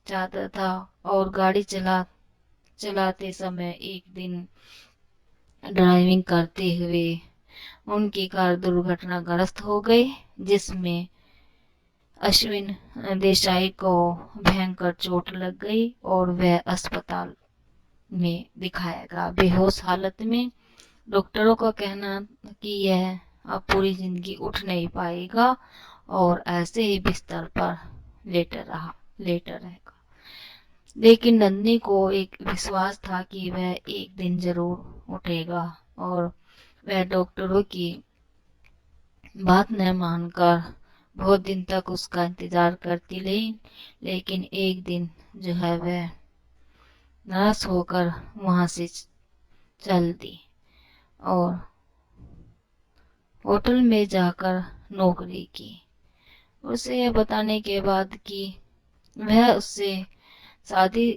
चाहता था। और गाड़ी चलाते समय एक दिन ड्राइविंग करते हुए उनकी कार दुर्घटनाग्रस्त हो गई, जिसमें अश्विन देसाई को भयंकर चोट लग गई और वह अस्पताल में दिखाया गया बेहोश हालत में। डॉक्टरों का कहना कि यह अब पूरी जिंदगी उठ नहीं पाएगा और ऐसे ही बिस्तर पर लेटा रहेगा। लेकिन नंदिनी को एक विश्वास था कि वह एक दिन जरूर उठेगा, और वह डॉक्टरों की बात न मानकर बहुत दिन तक उसका इंतजार करती रही। लेकिन एक दिन जो है वह नाराज होकर वहां से चल दी और होटल में जाकर नौकरी की। उसे यह बताने के बाद कि वह उससे शादी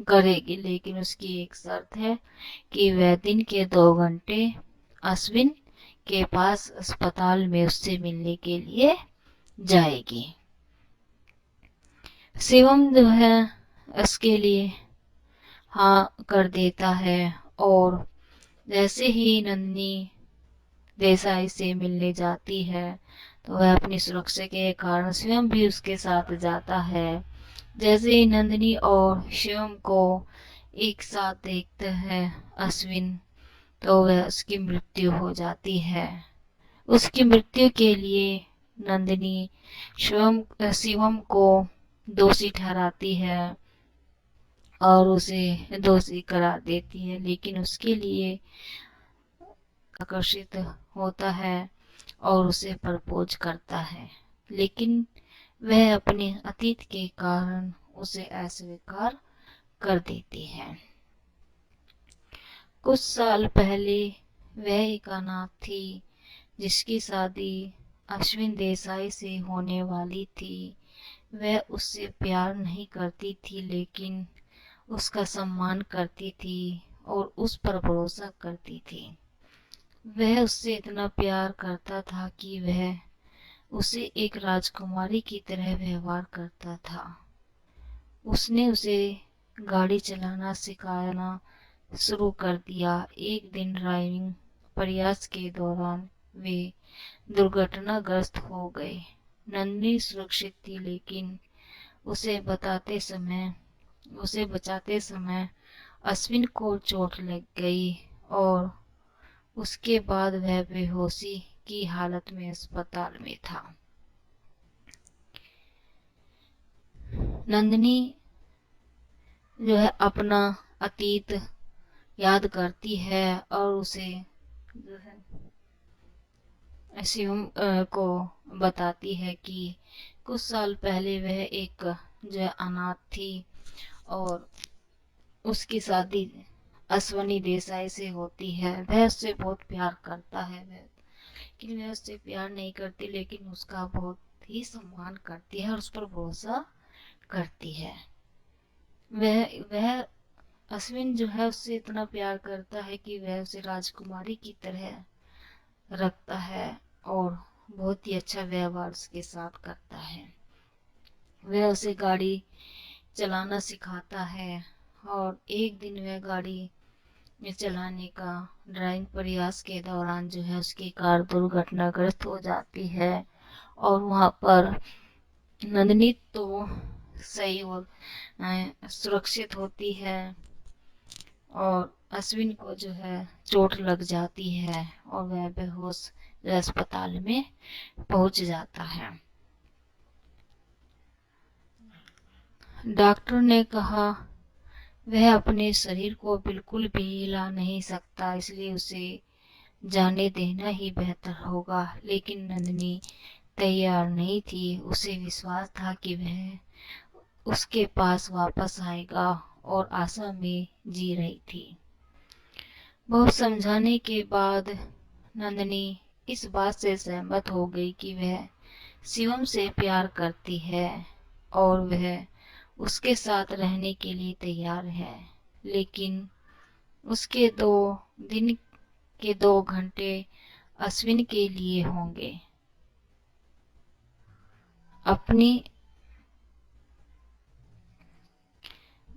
करेगी, लेकिन उसकी एक शर्त है कि वह दिन के 2 घंटे अश्विन के पास अस्पताल में उससे मिलने के लिए जाएगी। शिवम जो है उसके लिए हाँ कर देता है, और जैसे ही नंदिनी देसाई से मिलने जाती है तो वह अपनी सुरक्षा के कारण शिवम भी उसके साथ जाता है। जैसे ही नंदिनी और शिवम को एक साथ देखते हैं अश्विन, तो वह उसकी मृत्यु हो जाती है। उसकी मृत्यु के लिए नंदिनी शिवम को दोषी ठहराती है और उसे दोषी करार देती है, लेकिन उसके लिए आकर्षित होता है और उसे प्रपोज करता है, लेकिन वह अपने अतीत के कारण उसे अस्वीकार कर देती है। कुछ साल पहले वह एक अनाथ थी जिसकी शादी अश्विन देसाई से होने वाली थी। वह उससे प्यार नहीं करती थी, लेकिन उसका सम्मान करती थी, और उस पर भरोसा करती थी। वह उससे इतना प्यार करता था कि वह उसे एक राजकुमारी की तरह व्यवहार करता था। उसने उसे गाड़ी चलाना सिखाना शुरू कर दिया। एक दिन ड्राइविंग प्रयास के दौरान वे दुर्घटनाग्रस्त हो गए। नंदिनी सुरक्षित थी, लेकिन उसे बचाते समय अश्विन को चोट लग गई और उसके बाद वह बेहोशी की हालत में अस्पताल में था। नंदिनी जो है अपना अतीत याद करती है और उसे जो है शिवम को बताती है कि कुछ साल पहले वह एक जो है अनाथ थी और उसकी शादी अश्वनी देसाई से होती है। वह उससे बहुत प्यार करता है, लेकिन वह उससे प्यार नहीं करती, लेकिन उसका बहुत ही सम्मान करती है और उस पर भरोसा करती है। वह अश्विन जो है उससे इतना प्यार करता है कि वह उसे राजकुमारी की तरह रखता है और बहुत ही अच्छा व्यवहार उसके साथ करता है। वह उसे गाड़ी चलाना सिखाता है और एक दिन वह गाड़ी चलाने का ड्राइविंग प्रयास के दौरान जो है उसकी कार दुर्घटनाग्रस्त हो जाती है और वहाँ पर नंदिनी तो सही और सुरक्षित होती है और अश्विन को जो है चोट लग जाती है और वह बेहोश अस्पताल में पहुंच जाता है। डॉक्टर ने कहा वह अपने शरीर को बिल्कुल भी हिला नहीं सकता, इसलिए उसे जाने देना ही बेहतर होगा। लेकिन नंदिनी तैयार नहीं थी। उसे विश्वास था कि वह उसके पास वापस आएगा और आशा में जी रही थी। बहुत समझाने के बाद नंदिनी इस बात से सहमत हो गई कि वह शिवम से प्यार करती है और वह उसके साथ रहने के लिए तैयार है। लेकिन उसके दिन के 2 घंटे अश्विन के लिए होंगे। अपनी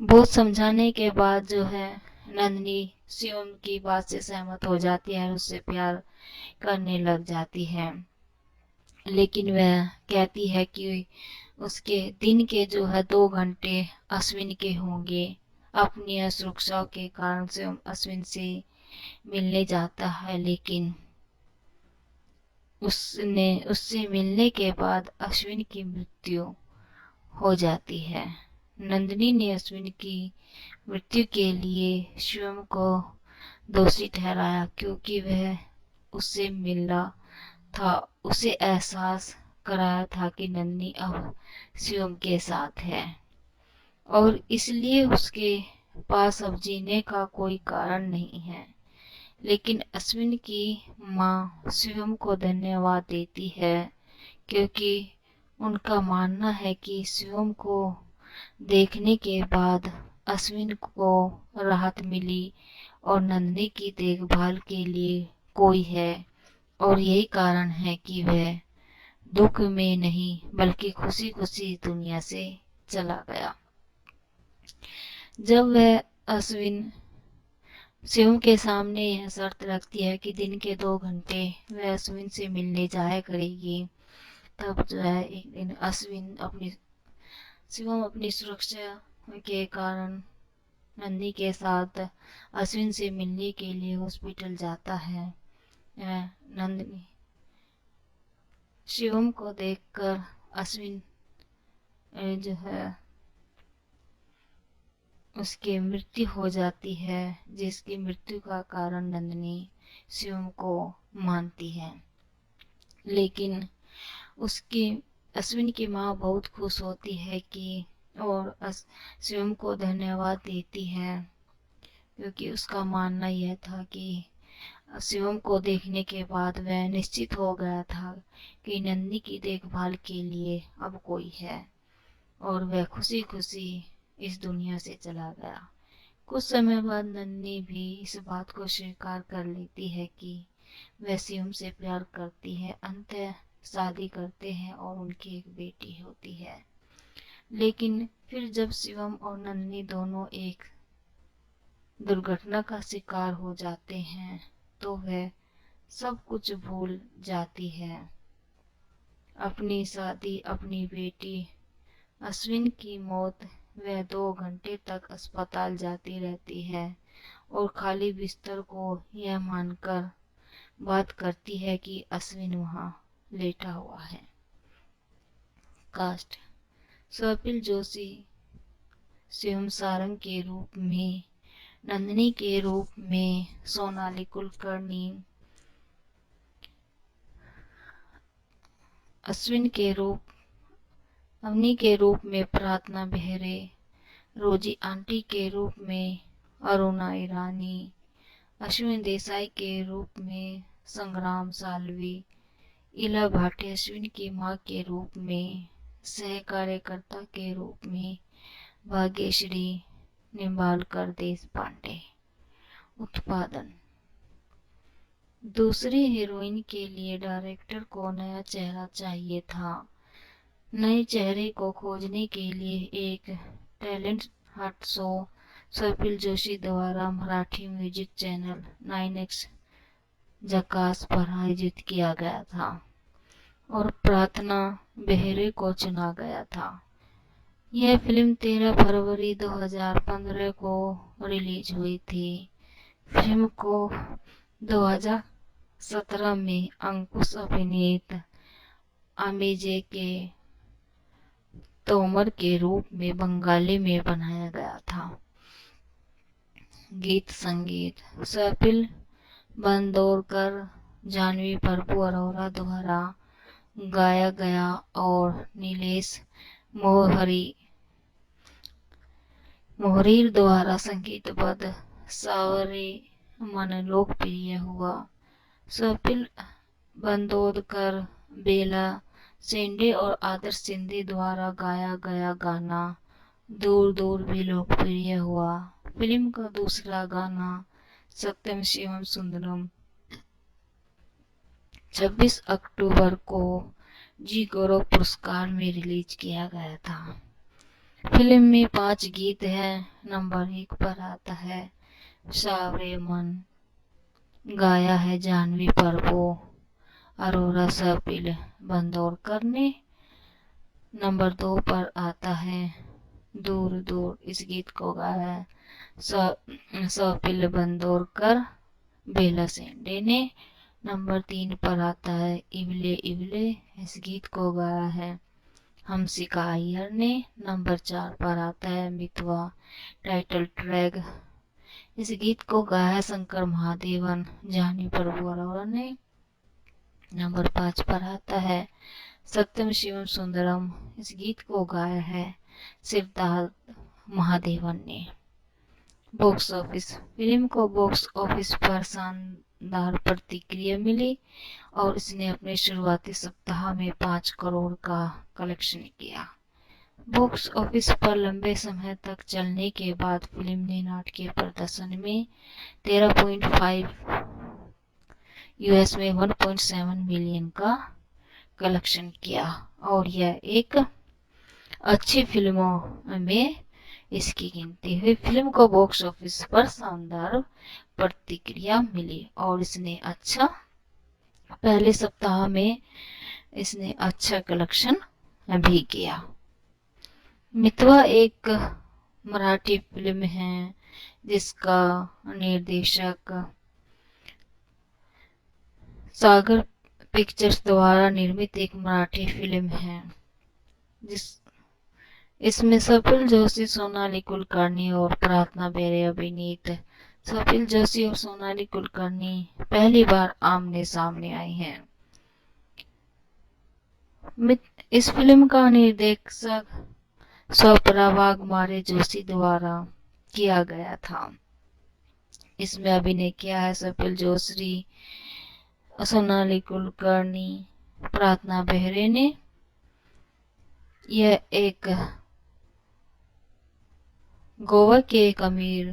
बहुत समझाने के बाद जो है नंदिनी शिवम की बात से सहमत हो जाती है और उससे प्यार करने लग जाती है। लेकिन वह कहती है कि उसके दिन के जो है 2 घंटे अश्विन के होंगे। अपनी असुरक्षा के कारण से अश्विन से मिलने जाता है, लेकिन उससे मिलने के बाद अश्विन की मृत्यु हो जाती है। नंदिनी ने अश्विन की मृत्यु के लिए शिवम को दोषी ठहराया, क्योंकि वह उससे मिला था, उसे एहसास कराया था कि नंदिनी अब शिवम के साथ है और इसलिए उसके पास अब जीने का कोई कारण नहीं है। लेकिन अश्विन की माँ शिवम को धन्यवाद देती है, क्योंकि उनका मानना है कि शिवम को देखने के बाद अश्विन को राहत मिली और नंदिनी की देखभाल के लिए कोई है और यही कारण है कि वह दुख में नहीं बल्कि खुशी खुशी दुनिया से चला गया। जब वह अश्विन शिवम के सामने यह शर्त रखती है कि दिन के 2 घंटे वह अश्विन से मिलने जाया करेगी, तब जो है एक दिन शिवम अपनी सुरक्षा के कारण नंदी के साथ अश्विन से मिलने के लिए हॉस्पिटल जाता है। नंदिनी शिवम को देखकर अश्विन जो है उसकी मृत्यु हो जाती है, जिसकी मृत्यु का कारण नंदिनी शिवम को मानती है। लेकिन उसकी अश्विन की माँ बहुत खुश होती है कि और शिवम को धन्यवाद देती है, क्योंकि उसका मानना यह था कि शिवम को देखने के बाद वह निश्चित हो गया था कि नंदिनी की देखभाल के लिए अब कोई है और वह खुशी खुशी इस दुनिया से चला गया। कुछ समय बाद नन्ही भी इस बात को स्वीकार कर लेती है कि वह शिवम से प्यार करती है। अंततः शादी करते हैं और उनकी एक बेटी होती है। लेकिन फिर जब शिवम और नन्ही दोनों एक दुर्घटना का शिकार हो जाते हैं तो वह सब कुछ भूल जाती है। अपनी शादी, अपनी बेटी, अश्विन की मौत। वह 2 घंटे तक अस्पताल जाती रहती है और खाली बिस्तर को यह मानकर बात करती है कि अश्विन वहां लेटा हुआ है। कास्ट: स्वप्निल जोशी शिवम सारंग के रूप में, नंदिनी के रूप में सोनाली कुलकर्णी, अवनी के रूप में प्रार्थना बेहरे, रोजी आंटी के रूप में अरुणा ईरानी, अश्विन देसाई के रूप में संग्राम सालवी, इला भाटी अश्विन की मां के रूप में, सह कार्यकर्ता के रूप में भाग्यश्री निम्बालकर देश पांडे। उत्पादन: दूसरी हीरोइन के लिए डायरेक्टर को नया चेहरा चाहिए था। नए चेहरे को खोजने के लिए एक talent Hunt show Swapnil Joshi द्वारा मराठी म्यूजिक चैनल 9X झकास पर आयोजित किया गया था और प्रार्थना बेहरे को चुना गया था। यह फिल्म 13 फरवरी 2015 को रिलीज हुई थी। फिल्म को 2017 में अंकुश अभिनीत अमेजे के तोमर के रूप में बंगाली में बनाया गया था। गीत संगीत: स्वप्निल बंदोरकर, जानवी प्रभु अरोरा द्वारा गाया गया और नीलेश मोहरीर द्वारा संगीतबद्ध सावरे मन लोकप्रिय हुआ। स्वप्निल बंदोरकर, बेला सेंडे और आदर्श सिंधे द्वारा गाया गया गाना दूर दूर भी लोकप्रिय हुआ। फिल्म का दूसरा गाना सत्यम शिवम सुंदरम 26 अक्टूबर को जी गौरव पुरस्कार में रिलीज किया गया था। फिल्म में 5 गीत हैं। नंबर 1 पर आता है सावरे मन, गाया है जानवी प्रभु अरोरा स्वप्निल बंदोरकर ने। नंबर 2 पर आता है दूर दूर, इस गीत को गाया है स्वप्निल बंदोरकर, बेला सेंडे ने। नंबर 3 पर आता है इवले इवले, इस गीत को गाया है हमसिका अय्यर ने। नंबर 4 पर आता है मितवा, टाइटल ट्रैक, इस गीत को गाया है शंकर महादेवन, जानवी प्रभु अरोरा ने। नंबर 5 पर आता है सत्यम शिवम सुंदरम, इस गीत को गाया है सिद्धार्थ महादेवन ने। बॉक्स ऑफिस: फिल्म को बॉक्स ऑफिस पर शानदार प्रतिक्रिया मिली और इसने अपने शुरुआती सप्ताह में 5 करोड़ का कलेक्शन किया। बॉक्स ऑफिस पर लंबे समय तक चलने के बाद फिल्म ने नाटकीय प्रदर्शन में 13.5, यूएस में 1.7 मिलियन का कलेक्शन किया और यह एक अच्छी फिल्मों में इसकी गिनती हुई। फिल्म को बॉक्स ऑफिस पर शानदार प्रतिक्रिया मिली और इसने पहले सप्ताह में इसने अच्छा कलेक्शन भी किया। मितवा एक मराठी फिल्म है जिसका निर्देशक सागर पिक्चर्स द्वारा निर्मित एक मराठी फिल्म है इसमें स्वप्निल जोशी, सोनाली कुलकर्णी और प्रार्थना बेहरे अभिनीत। स्वप्निल जोशी और सोनाली कुलकर्णी पहली बार आमने सामने आई हैं। इस फिल्म का निर्देशक स्वप्रा वाघमारे जोशी द्वारा किया गया था। इसमें अभिनय किया है स्वप्निल जोशी, सोनाली कुलकर्णी, प्रार्थना बेहरे ने। यह एक गोवा के एक अमीर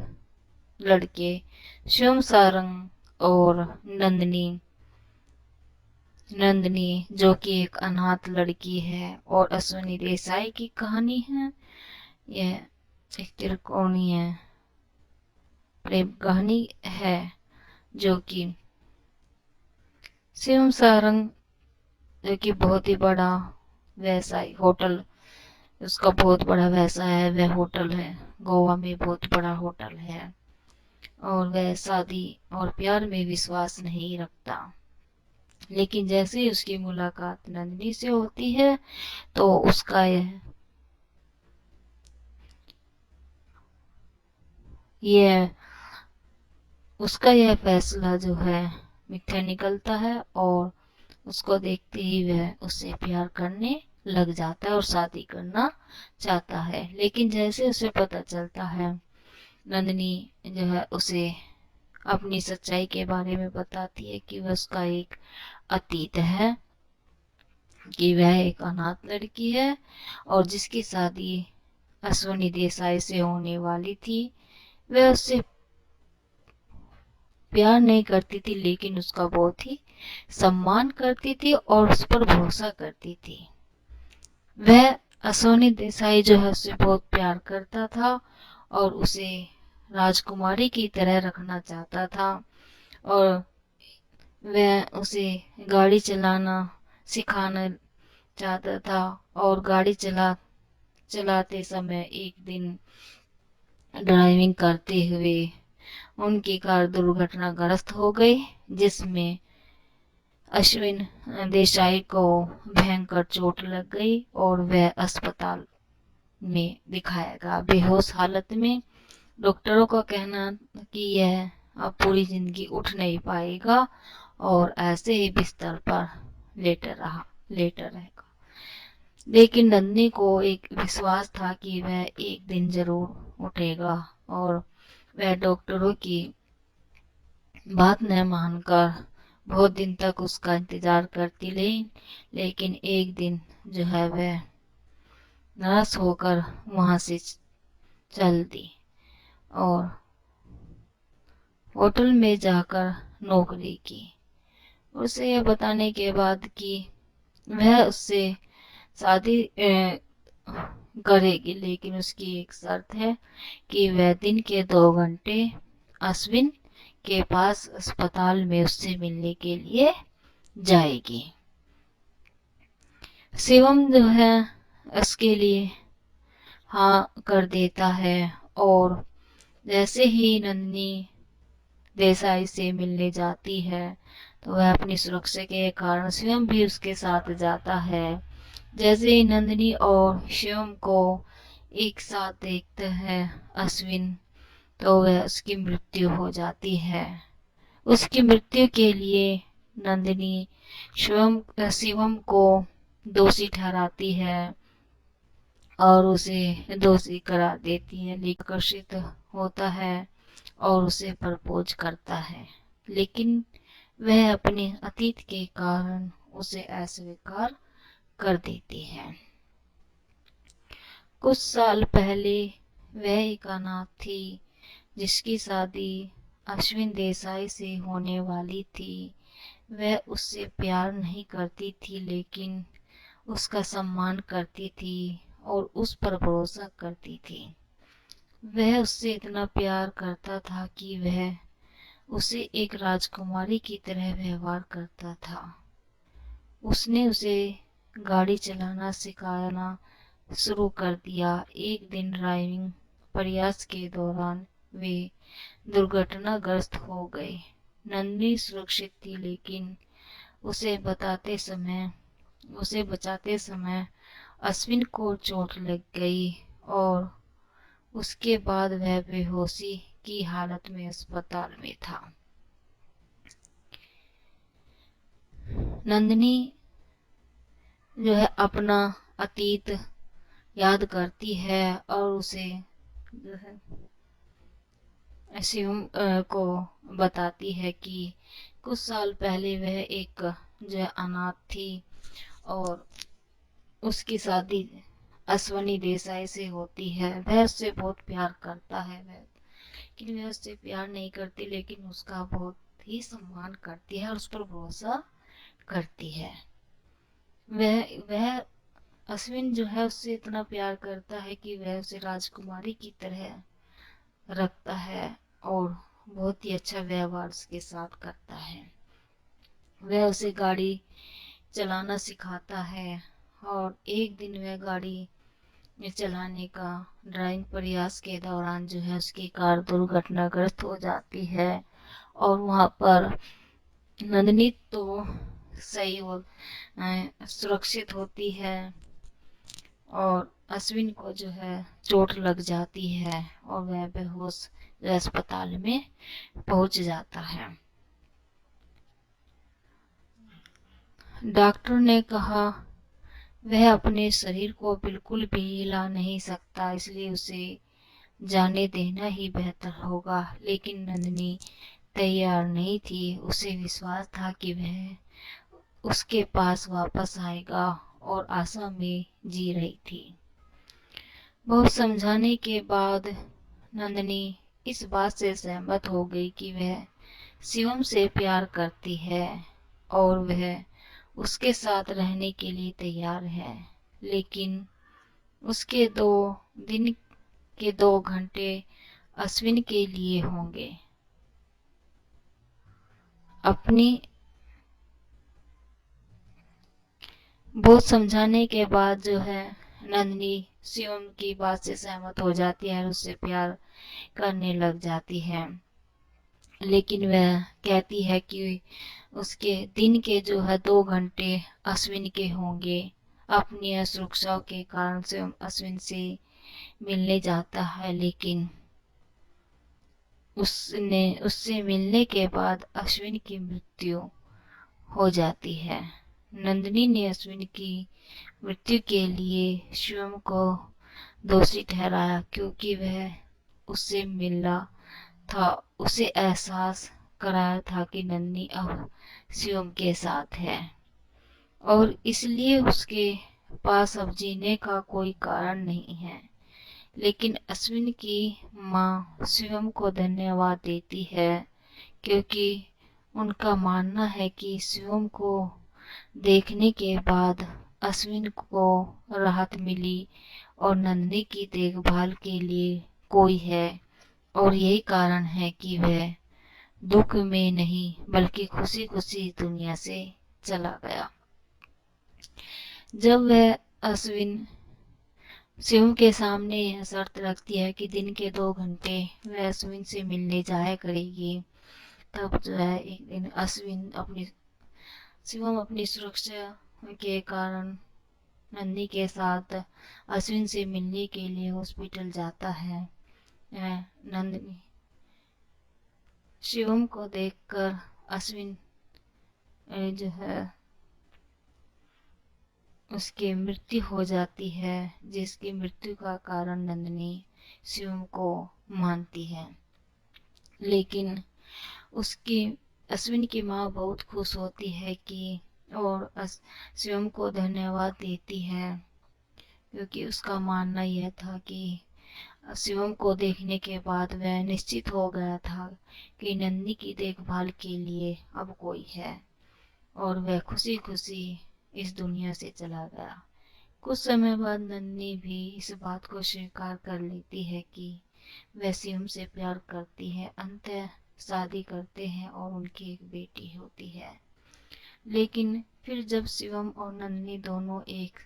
लड़के शिवम सारंग और नंदिनी नंदिनी जो कि एक अनाथ लड़की है, और अश्विनी देसाई की कहानी है। यह एक त्रिकोणीय प्रेम कहानी है, जो कि शिवम सारंग जो कि बहुत ही बड़ा व्यवसाय होटल, उसका बहुत बड़ा व्यवसाय है, वह होटल है, गोवा में बहुत बड़ा होटल है, और वह शादी और प्यार में विश्वास नहीं रखता। लेकिन जैसे ही उसकी मुलाकात नंदिनी से होती है तो यह उसका यह फैसला जो है मिथ्या निकलता है, और उसको देखते ही वह उससे प्यार करने लग जाता है और शादी करना चाहता है। लेकिन जैसे उसे पता चलता है, नंदिनी जो है उसे अपनी सच्चाई के बारे में बताती है कि वह उसका एक अतीत है, कि वह एक अनाथ लड़की है और जिसकी शादी अश्विनी देसाई से होने वाली थी। वह उससे प्यार नहीं करती थी, लेकिन उसका बहुत ही सम्मान करती थी और उस पर भरोसा करती थी। वह अश्विनी देसाई जो है उससे बहुत प्यार करता था और उसे राजकुमारी की तरह रखना चाहता था, और वह उसे गाड़ी चलाना सिखाना चाहता था। और गाड़ी चलाते समय एक दिन ड्राइविंग करते हुए उनकी कार दुर्घटनाग्रस्त हो गई, जिसमें अश्विन देसाई को भयंकर चोट लग गई और वह अस्पताल में दिखाया गया बेहोश हालत में। डॉक्टरों का कहना कि यह अब पूरी जिंदगी उठ नहीं पाएगा और ऐसे ही बिस्तर पर लेटा रहेगा। लेकिन नंदिनी को एक विश्वास था कि वह एक दिन जरूर उठेगा, और वह डॉक्टरों की बात न मानकर बहुत दिन तक उसका इंतजार करती रही। लेकिन एक दिन जो है वह नाराज होकर वहां से चल दी और होटल में जाकर नौकरी की। उसे यह बताने के बाद कि वह उससे शादी करेगी, लेकिन उसकी एक शर्त है कि वह दिन के 2 घंटे अश्विन के पास अस्पताल में उससे मिलने के लिए जाएगी। शिवम जो है उसके लिए हाँ कर देता है, और जैसे ही नंदिनी देसाई से मिलने जाती है तो वह अपनी सुरक्षा के कारण शिवम भी उसके साथ जाता है। जैसे ही नंदिनी और शिवम को एक साथ देखता है अश्विन, तो वह उसकी मृत्यु हो जाती है। उसकी मृत्यु के लिए नंदिनी शिवम को दोषी ठहराती है और उसे दोषी करार देती है, लेकिन आकर्षित होता है और उसे प्रपोज करता है। लेकिन वह अपने अतीत के कारण उसे अस्वीकार कर देती है। कुछ साल पहले वह एक अनाथ थी जिसकी शादी अश्विन देसाई से होने वाली थी। वह उससे प्यार नहीं करती थी, लेकिन उसका सम्मान करती थी और उस पर भरोसा करती थी। वह उससे इतना प्यार करता था कि वह उसे एक राजकुमारी की तरह व्यवहार करता था। उसने उसे गाड़ी चलाना सिखाना शुरू कर दिया। एक दिन ड्राइविंग प्रयास के दौरान वे दुर्घटनाग्रस्त हो गए। नंदिनी सुरक्षित थी, लेकिन उसे बचाते समय अश्विन को चोट लग गई और उसके बाद वह बेहोशी की हालत में अस्पताल में था। नंदिनी जो है अपना अतीत याद करती है और उसे जो है शिवम को बताती है कि कुछ साल पहले वह एक जो है अनाथ थी और उसकी शादी अश्विनी देसाई से होती है। वह उससे बहुत प्यार करता है, कि वह उससे प्यार नहीं करती, लेकिन उसका बहुत ही सम्मान करती है और उस पर भरोसा करती है। वह अश्विन जो है उससे इतना प्यार करता है कि वह उसे राजकुमारी की तरह रखता है और बहुत ही अच्छा व्यवहार उसके साथ करता है। वह उसे गाड़ी चलाना सिखाता है और एक दिन वह गाड़ी में चलाने का ड्राइविंग प्रयास के दौरान जो है उसकी कार दुर्घटनाग्रस्त हो जाती है और वहाँ पर नंदिनी तो सही और सुरक्षित होती है और अश्विन को जो है चोट लग जाती है और वह बेहोश अस्पताल में पहुंच जाता है। डॉक्टर ने कहा वह अपने शरीर को बिल्कुल भी हिला नहीं सकता, इसलिए उसे जाने देना ही बेहतर होगा। लेकिन नंदिनी तैयार नहीं थी। उसे विश्वास था कि वह उसके पास वापस आएगा और आशा में जी रही थी। बहुत समझाने के बाद नंदिनी इस बात से सहमत हो गई कि वह शिवम से प्यार करती है और वह उसके साथ रहने के लिए तैयार है। लेकिन उसके 2 दिन के 2 घंटे अश्विन के लिए होंगे। अपनी बहुत समझाने के बाद जो है नंदिनी शिवम की बात से सहमत हो जाती है और उससे प्यार करने लग जाती है। लेकिन वह कहती है कि उसके दिन के जो है 2 घंटे अश्विन के होंगे। अपनी असुरक्षा के कारण से अश्विन से मिलने जाता है, लेकिन उससे मिलने के बाद अश्विन की मृत्यु हो जाती है। नंदिनी ने अश्विन की मृत्यु के लिए शिवम को दोषी ठहराया क्योंकि वह उससे मिला था, उसे एहसास कराया था कि नंदिनी अब शिवम के साथ है और इसलिए उसके पास अब जीने का कोई कारण नहीं है। लेकिन अश्विन की माँ शिवम को धन्यवाद देती है क्योंकि उनका मानना है कि शिवम को देखने के बाद अश्विन को राहत मिली और नंदिनी की देखभाल के लिए कोई है और यही कारण है कि वह दुख में नहीं बल्कि खुशी खुशी दुनिया से चला गया। जब वह अश्विन शिवम के सामने यह शर्त रखती है कि दिन के 2 घंटे वह अश्विन से मिलने जाया करेगी, तब जो है एक दिन शिवम अपनी सुरक्षा के कारण नंदिनी के साथ अश्विन से मिलने के लिए हॉस्पिटल जाता है। नंदिनी शिवम को देखकर अश्विन जो है उसकी मृत्यु हो जाती है, जिसकी मृत्यु का कारण नंदिनी शिवम को मानती है। लेकिन उसकी अश्विन की माँ बहुत खुश होती है कि और शिवम को धन्यवाद देती है क्योंकि उसका मानना यह था कि शिवम को देखने के बाद वह निश्चित हो गया था कि नंदिनी की देखभाल के लिए अब कोई है और वह खुशी खुशी इस दुनिया से चला गया। कुछ समय बाद नंदिनी भी इस बात को स्वीकार कर लेती है कि वह शिवम से प्यार करती है। अंततः शादी करते हैं और उनकी एक बेटी होती है। लेकिन फिर जब शिवम और नंदिनी दोनों एक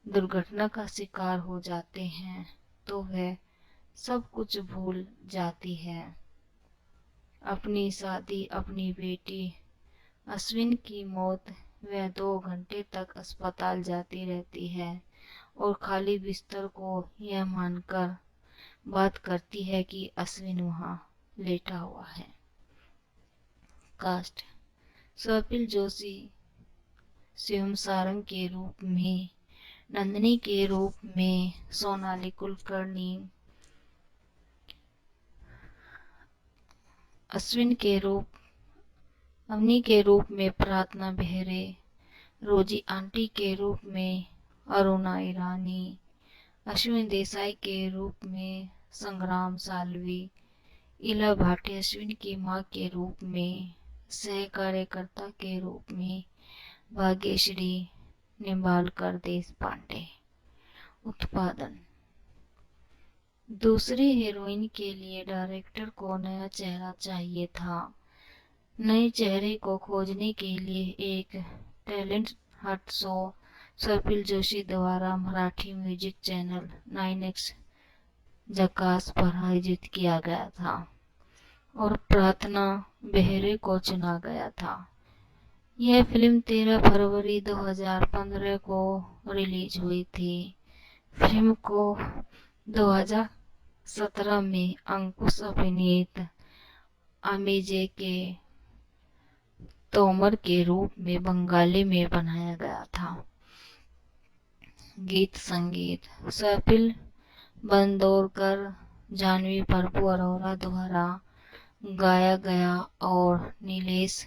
दुर्घटना का शिकार हो जाते हैं तो वह सब कुछ भूल जाती है। अपनी शादी, अपनी बेटी, अश्विन की मौत। वह 2 घंटे तक अस्पताल जाती रहती है और खाली बिस्तर को यह मानकर बात करती है कि अश्विन वहाँ लेटा हुआ है। कास्ट स्वप्निल जोशी शिवम सारंग के रूप में, नंदिनी के रूप में सोनाली कुलकर्णी, अवनी के रूप में प्रार्थना बेहरे, रोजी आंटी के रूप में अरुणा ईरानी, अश्विन देसाई के रूप में संग्राम साल्वी, इला भाटी अश्विन की मां के रूप में, सह कार्यकर्ता के रूप में भाग्यश्री निम्बालकर देश पांडे। उत्पादन। दूसरी हीरोइन के लिए डायरेक्टर को नया चेहरा चाहिए था। नए चेहरे को खोजने के लिए एक talent Hunt show Swapnil Joshi द्वारा मराठी म्यूजिक चैनल 9X झकास पर आयोजित किया गया था और प्रार्थना बेहरे को चुना गया था। यह फिल्म 13 फरवरी 2015 को रिलीज हुई थी। फिल्म को 2017 में अंकुश अभिनीत अमेजे के तोमर के रूप में बंगाली में बनाया गया था। गीत संगीत स्वप्निल बंदोरकर, जानवी प्रभु अरोरा द्वारा गाया गया और नीलेश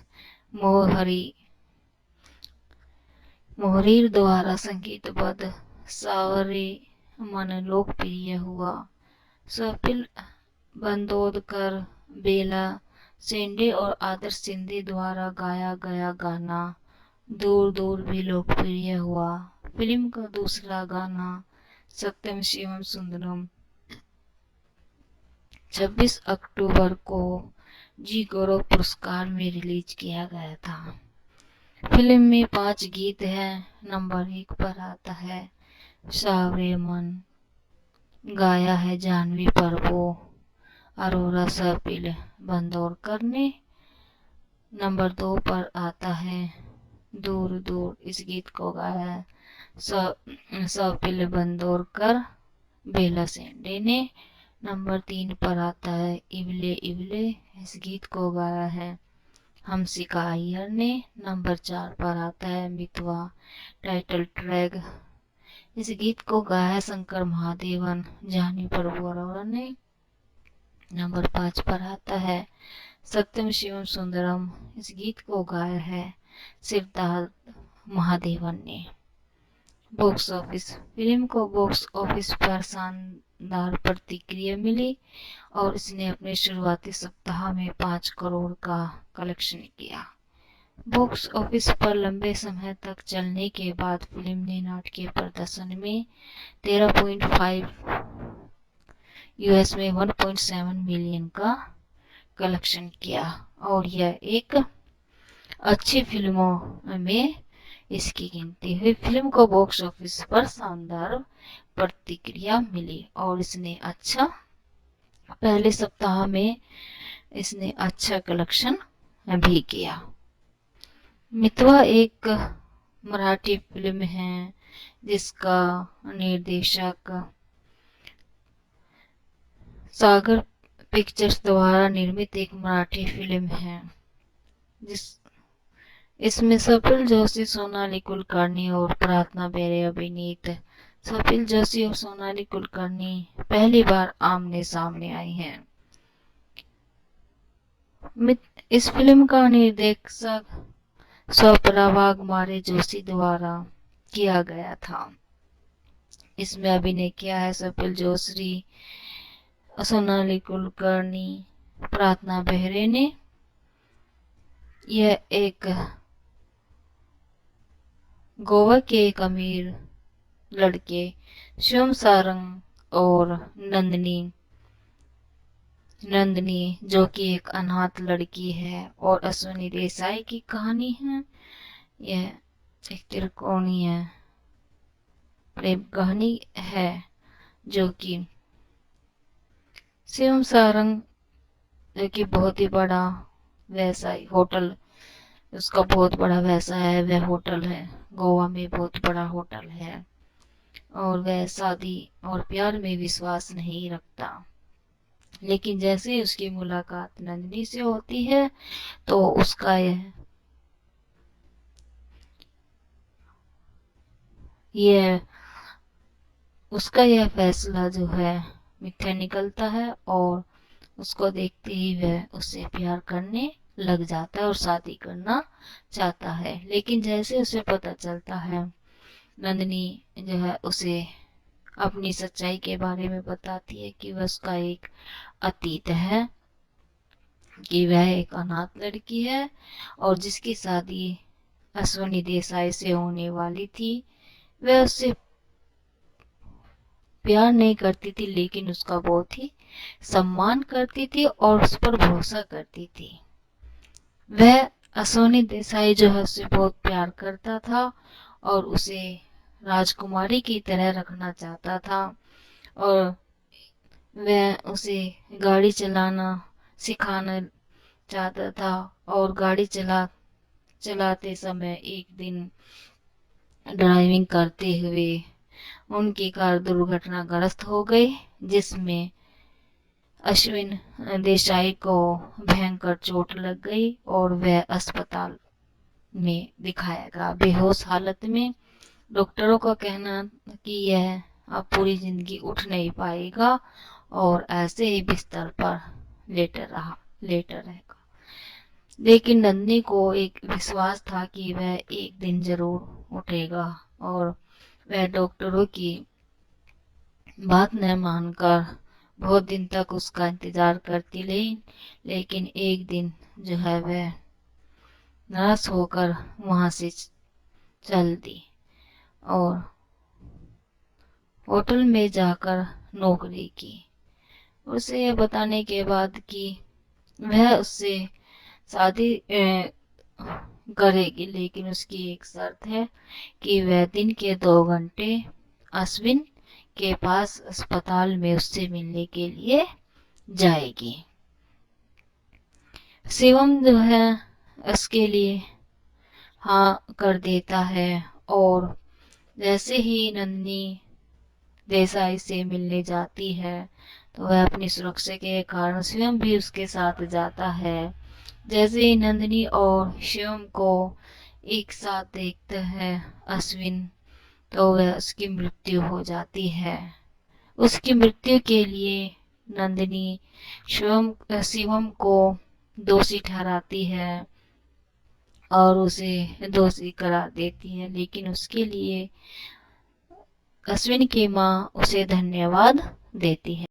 मोहरीर द्वारा संगीतबद्ध सावरे मन लोकप्रिय हुआ। स्वप्निल बंदोरकर, बेला सेंडे और आदर्श सिंधे द्वारा गाया गया गाना दूर दूर भी लोकप्रिय हुआ। फिल्म का दूसरा गाना सत्यम शिवम सुंदरम 26 अक्टूबर को जी गौरव पुरस्कार में रिलीज किया गया था। फिल्म में 5 गीत हैं। नंबर 1 पर आता है सावरे मन, गाया है जानवी प्रभु अरोरा स्वप्निल बंदोरकर ने। नंबर 2 पर आता है दूर दूर, इस गीत को गाया है स्वप्निल बंदोरकर, बेला सेंडे ने। नंबर 3 पर आता है इवले इवले, इस गीत को गाया है हमसिका अय्यर ने। नंबर 4 पर आता है मितवा टाइटल ट्रैक, इस गीत को गाया है शंकर महादेवन, जानवी प्रभु अरोरा ने। नंबर 5 पर आता है सत्यम शिवम सुंदरम, इस गीत को गाया है सिद्धार्थ महादेवन ने। Box office. फिल्म को बॉक्स ऑफिस पर शानदार प्रतिक्रिया मिली और इसने अपने शुरुआती सप्ताह में 5 करोड़ का कलेक्शन किया। बॉक्स ऑफिस पर लंबे समय तक चलने के बाद फिल्म ने नाटकीय प्रदर्शन में 13.5, यूएस में 1.7 मिलियन का कलेक्शन किया और यह एक अच्छी फिल्मों में इसकी गिनती हुई। फिल्म को बॉक्स ऑफिस पर शानदार प्रतिक्रिया मिली और इसने पहले सप्ताह में इसने अच्छा कलेक्शन भी किया। मितवा एक मराठी फिल्म है जिसका निर्देशक सागर पिक्चर्स द्वारा निर्मित एक मराठी फिल्म है इसमें स्वप्निल जोशी, सोनाली कुलकर्णी और प्रार्थना बेहरे अभिनीत। स्वप्निल जोशी और सोनाली कुलकर्णी पहली बार आमने सामने आई हैं। इस फिल्म का निर्देशक स्वप्रा वाघमारे जोशी द्वारा किया गया था। इसमें अभिनय किया है स्वप्निल जोशी, सोनाली कुलकर्णी, प्रार्थना बेहरे ने। यह एक गोवा के एक अमीर लड़के शिवम सारंग और नंदनी जो कि एक अनाथ लड़की है और अश्विनी देसाई की कहानी है। यह एक त्रिकोणीय प्रेम कहानी है जो कि शिवम सारंग जो कि बहुत ही बड़ा व्यवसाय होटल, उसका बहुत बड़ा व्यवसाय है, वह होटल है, गोवा में बहुत बड़ा होटल है और वह शादी और प्यार में विश्वास नहीं रखता। लेकिन जैसे ही उसकी मुलाकात नंदिनी से होती है तो उसका यह फैसला जो है मिथ्या निकलता है और उसको देखते ही वह उससे प्यार करने लग जाता है और शादी करना चाहता है। लेकिन जैसे उसे पता चलता है नंदिनी जो है उसे अपनी सच्चाई के बारे में बताती है कि वह उसका एक अतीत है, कि वह एक अनाथ लड़की है और जिसकी शादी अश्वनी देसाई से होने वाली थी। वह उससे प्यार नहीं करती थी, लेकिन उसका बहुत ही सम्मान करती थी और उस पर भरोसा करती थी। वह अश्वनी देसाई जो है उससे बहुत प्यार करता था और उसे राजकुमारी की तरह रखना चाहता था, और वह उसे गाड़ी चलाना सिखाना चाहता था। और गाड़ी चलाते समय एक दिन ड्राइविंग करते हुए उनकी कार दुर्घटनाग्रस्त हो गई, जिसमें अश्विन देसाई को भयंकर चोट लग गई और वह अस्पताल में दिखाया गया बेहोश हालत में। डॉक्टरों का कहना कि यह अब पूरी जिंदगी उठ नहीं पाएगा और ऐसे ही बिस्तर पर लेटा रहेगा। लेकिन नंदिनी को एक विश्वास था कि वह एक दिन जरूर उठेगा, और वह डॉक्टरों की बात न मानकर बहुत दिन तक उसका इंतजार करती रही। लेकिन एक दिन जो है वह नाराज होकर वहां से चल दी और होटल में जाकर नौकरी की। उसे यह बताने के बाद कि वह उससे शादी करेगी, लेकिन उसकी एक शर्त है कि वह दिन के 2 घंटे अश्विन के पास अस्पताल में उससे मिलने के लिए जाएगी। शिवम जो है उसके लिए हाँ कर देता है, और जैसे ही नंदिनी देसाई से मिलने जाती है तो वह अपनी सुरक्षा के कारण शिवम भी उसके साथ जाता है। जैसे ही नंदिनी और शिवम को एक साथ देखता है अश्विन, तो वह उसकी मृत्यु हो जाती है। उसकी मृत्यु के लिए नंदिनी शिवम को दोषी ठहराती है और उसे दोषी करार देती है, लेकिन उसके लिए अश्विन की माँ उसे धन्यवाद देती है,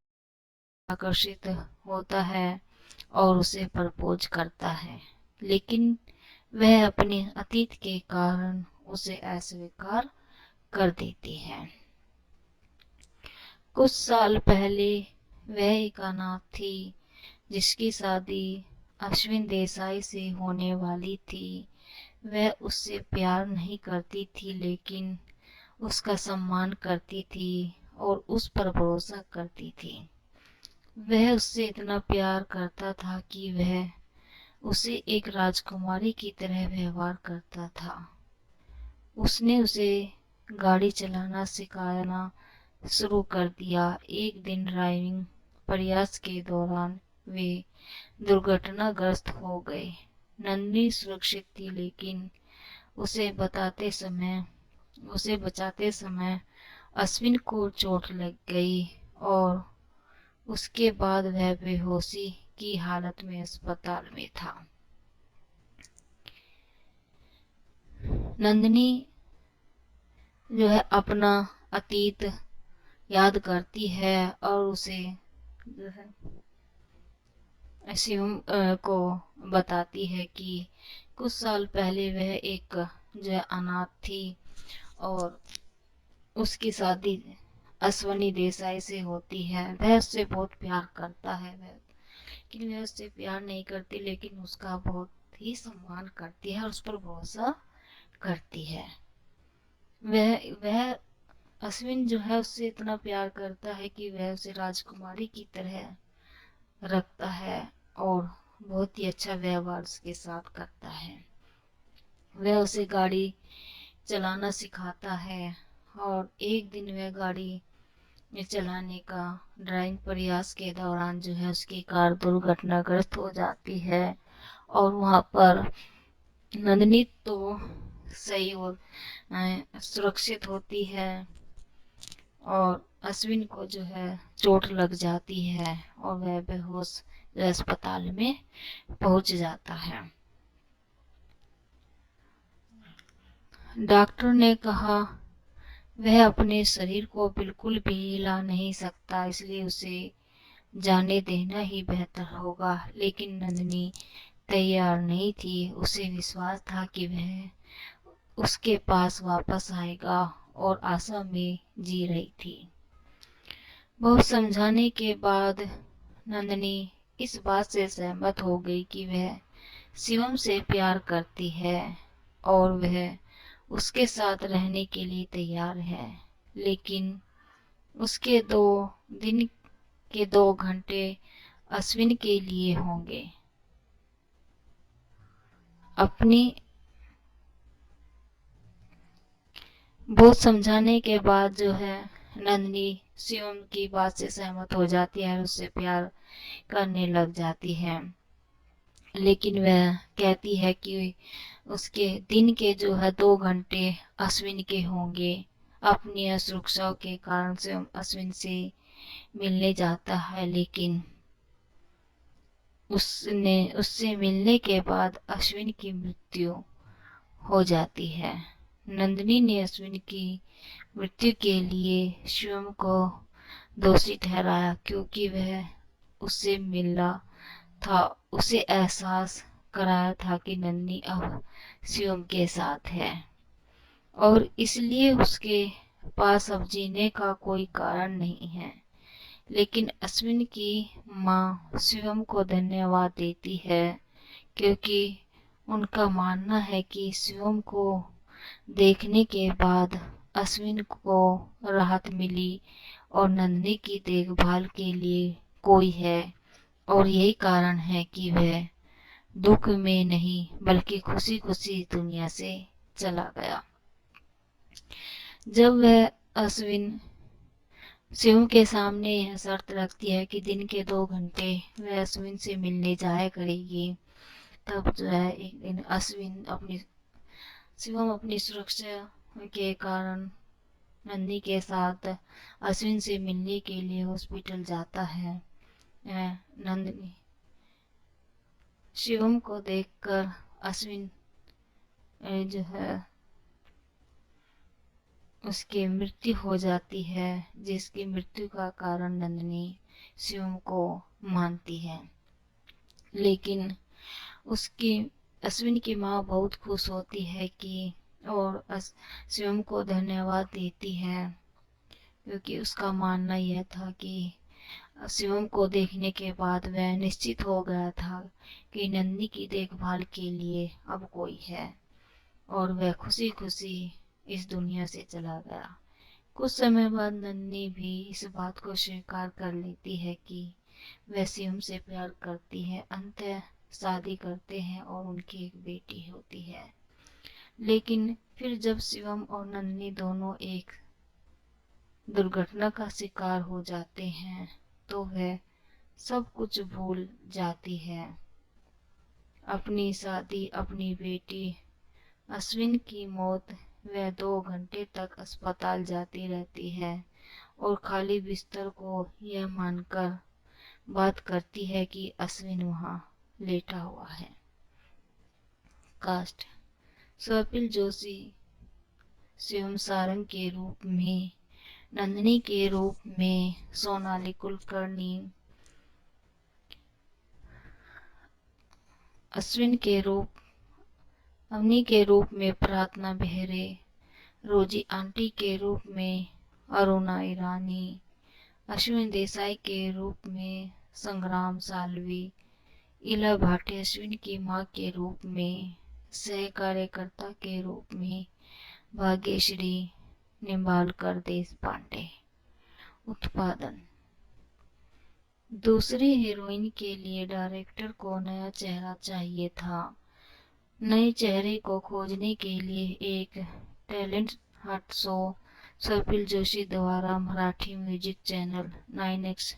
आकर्षित होता है और उसे प्रपोज करता है। लेकिन वह अपने अतीत के कारण उसे अस्वीकार कर देती है। कुछ साल पहले वह एक अनाथ थी जिसकी शादी अश्विन देसाई से होने वाली थी। वह उससे प्यार नहीं करती थी, लेकिन उसका सम्मान करती थी और उस पर भरोसा करती थी। वह उससे इतना प्यार करता था कि वह उसे एक राजकुमारी की तरह व्यवहार करता था। उसने उसे गाड़ी चलाना सिखाना शुरू कर दिया। एक दिन ड्राइविंग प्रयास के दौरान वे दुर्घटनाग्रस्त हो गए। नंदिनी सुरक्षित थी, लेकिन उसे बचाते समय अश्विन को चोट लग गई और उसके बाद वह बेहोशी की हालत में अस्पताल में था। नंदिनी जो है अपना अतीत याद करती है और उसे जो है शिवम को बताती है कि कुछ साल पहले वह एक जो है अनाथ थी और उसकी शादी अश्वनी देसाई से होती है। वह उससे बहुत प्यार करता है, लेकिन वह उससे प्यार नहीं करती, लेकिन उसका बहुत ही सम्मान करती है और उस पर भरोसा करती है। वह अश्विन जो है उससे इतना प्यार करता है कि वह उसे राजकुमारी की तरह रखता है और बहुत ही अच्छा व्यवहार उसके साथ करता है। वह उसे गाड़ी चलाना सिखाता है और एक दिन वह गाड़ी में चलाने का ड्राइविंग प्रयास के दौरान जो है उसकी कार दुर्घटनाग्रस्त हो जाती है और वहां पर नंदिनी तो सही और सुरक्षित होती है और अश्विन को जो है चोट लग जाती है और वह बेहोश अस्पताल में पहुंच जाता है। डॉक्टर ने कहा वह अपने शरीर को बिल्कुल भी हिला नहीं सकता, इसलिए उसे जाने देना ही बेहतर होगा। लेकिन नंदिनी तैयार नहीं थी। उसे विश्वास था कि वह उसके पास वापस आएगा और आशा में जी रही थी। बहुत समझाने के बाद नंदिनी इस बात से सहमत हो गई कि वह शिवम से प्यार करती है और वह उसके साथ रहने के लिए तैयार है। लेकिन उसके 2 दिन के 2 घंटे अश्विन के लिए होंगे। अपनी बहुत समझाने के बाद जो है नंदिनी शिवम की बात से सहमत हो जाती है और उससे प्यार करने लग जाती है। लेकिन वह कहती है कि उसके दिन के जो है 2 घंटे अश्विन के होंगे। अपनी असुरक्षा के कारण से अश्विन से मिलने जाता है, लेकिन उससे मिलने के बाद अश्विन की मृत्यु हो जाती है। नंदिनी ने अश्विन की मृत्यु के लिए शिवम को दोषी ठहराया, क्योंकि वह उससे मिला था, उसे एहसास कराया था कि नंदिनी अब शिवम के साथ है और इसलिए उसके पास अब जीने का कोई कारण नहीं है। लेकिन अश्विन की माँ शिवम को धन्यवाद देती है, क्योंकि उनका मानना है कि शिवम को देखने के बाद अश्विन को राहत मिली और नंदिनी की देखभाल के लिए कोई है, और यही कारण है कि वह दुख में नहीं बल्कि खुशी खुशी दुनिया से चला गया। जब वह अश्विन शिवम के सामने यह शर्त रखती है कि दिन के 2 घंटे वह अश्विन से मिलने जाया करेगी, तब जो है एक दिन शिवम अपनी सुरक्षा के कारण नंदी के साथ अश्विन से मिलने के लिए हॉस्पिटल जाता है। नंदिनी शिवम को देखकर अश्विन जो है उसकी मृत्यु हो जाती है, जिसकी मृत्यु का कारण नंदिनी शिवम को मानती है। लेकिन उसकी अश्विन की माँ बहुत खुश होती है कि और शिवम को धन्यवाद देती है, क्योंकि उसका मानना यह था कि शिवम को देखने के बाद वह निश्चित हो गया था कि नंदिनी की देखभाल के लिए अब कोई है, और वह खुशी खुशी इस दुनिया से चला गया। कुछ समय बाद नंदिनी भी इस बात को स्वीकार कर लेती है कि वह शिवम से प्यार करती है। अंततः शादी करते हैं और उनकी एक बेटी होती है। लेकिन फिर जब शिवम और नंदिनी दोनों एक दुर्घटना का शिकार हो जाते हैं, तो वह सब कुछ भूल जाती है। अपनी शादी, अपनी बेटी, अश्विन की मौत। वह 2 घंटे तक अस्पताल जाती रहती है और खाली बिस्तर को यह मानकर बात करती है कि अश्विन वहाँ लेटा हुआ है। कास्ट: स्वप्निल जोशी शिवम सारंग के रूप में, नंदिनी के रूप में सोनाली कुलकर्णी, अवनी के रूप में प्रार्थना बेहरे, रोजी आंटी के रूप में अरुणा ईरानी, अश्विन देसाई के रूप में संग्राम सालवी, इला भाटे अश्विन की मां के रूप में, सह कार्यकर्ता के रूप में भाग्यश्री निम्बालकर देश पांडे। उत्पादन: दूसरी हीरोइन के लिए डायरेक्टर को नया चेहरा चाहिए था। नए चेहरे को खोजने के लिए एक talent Hunt show Swapnil Joshi द्वारा मराठी म्यूजिक चैनल 9X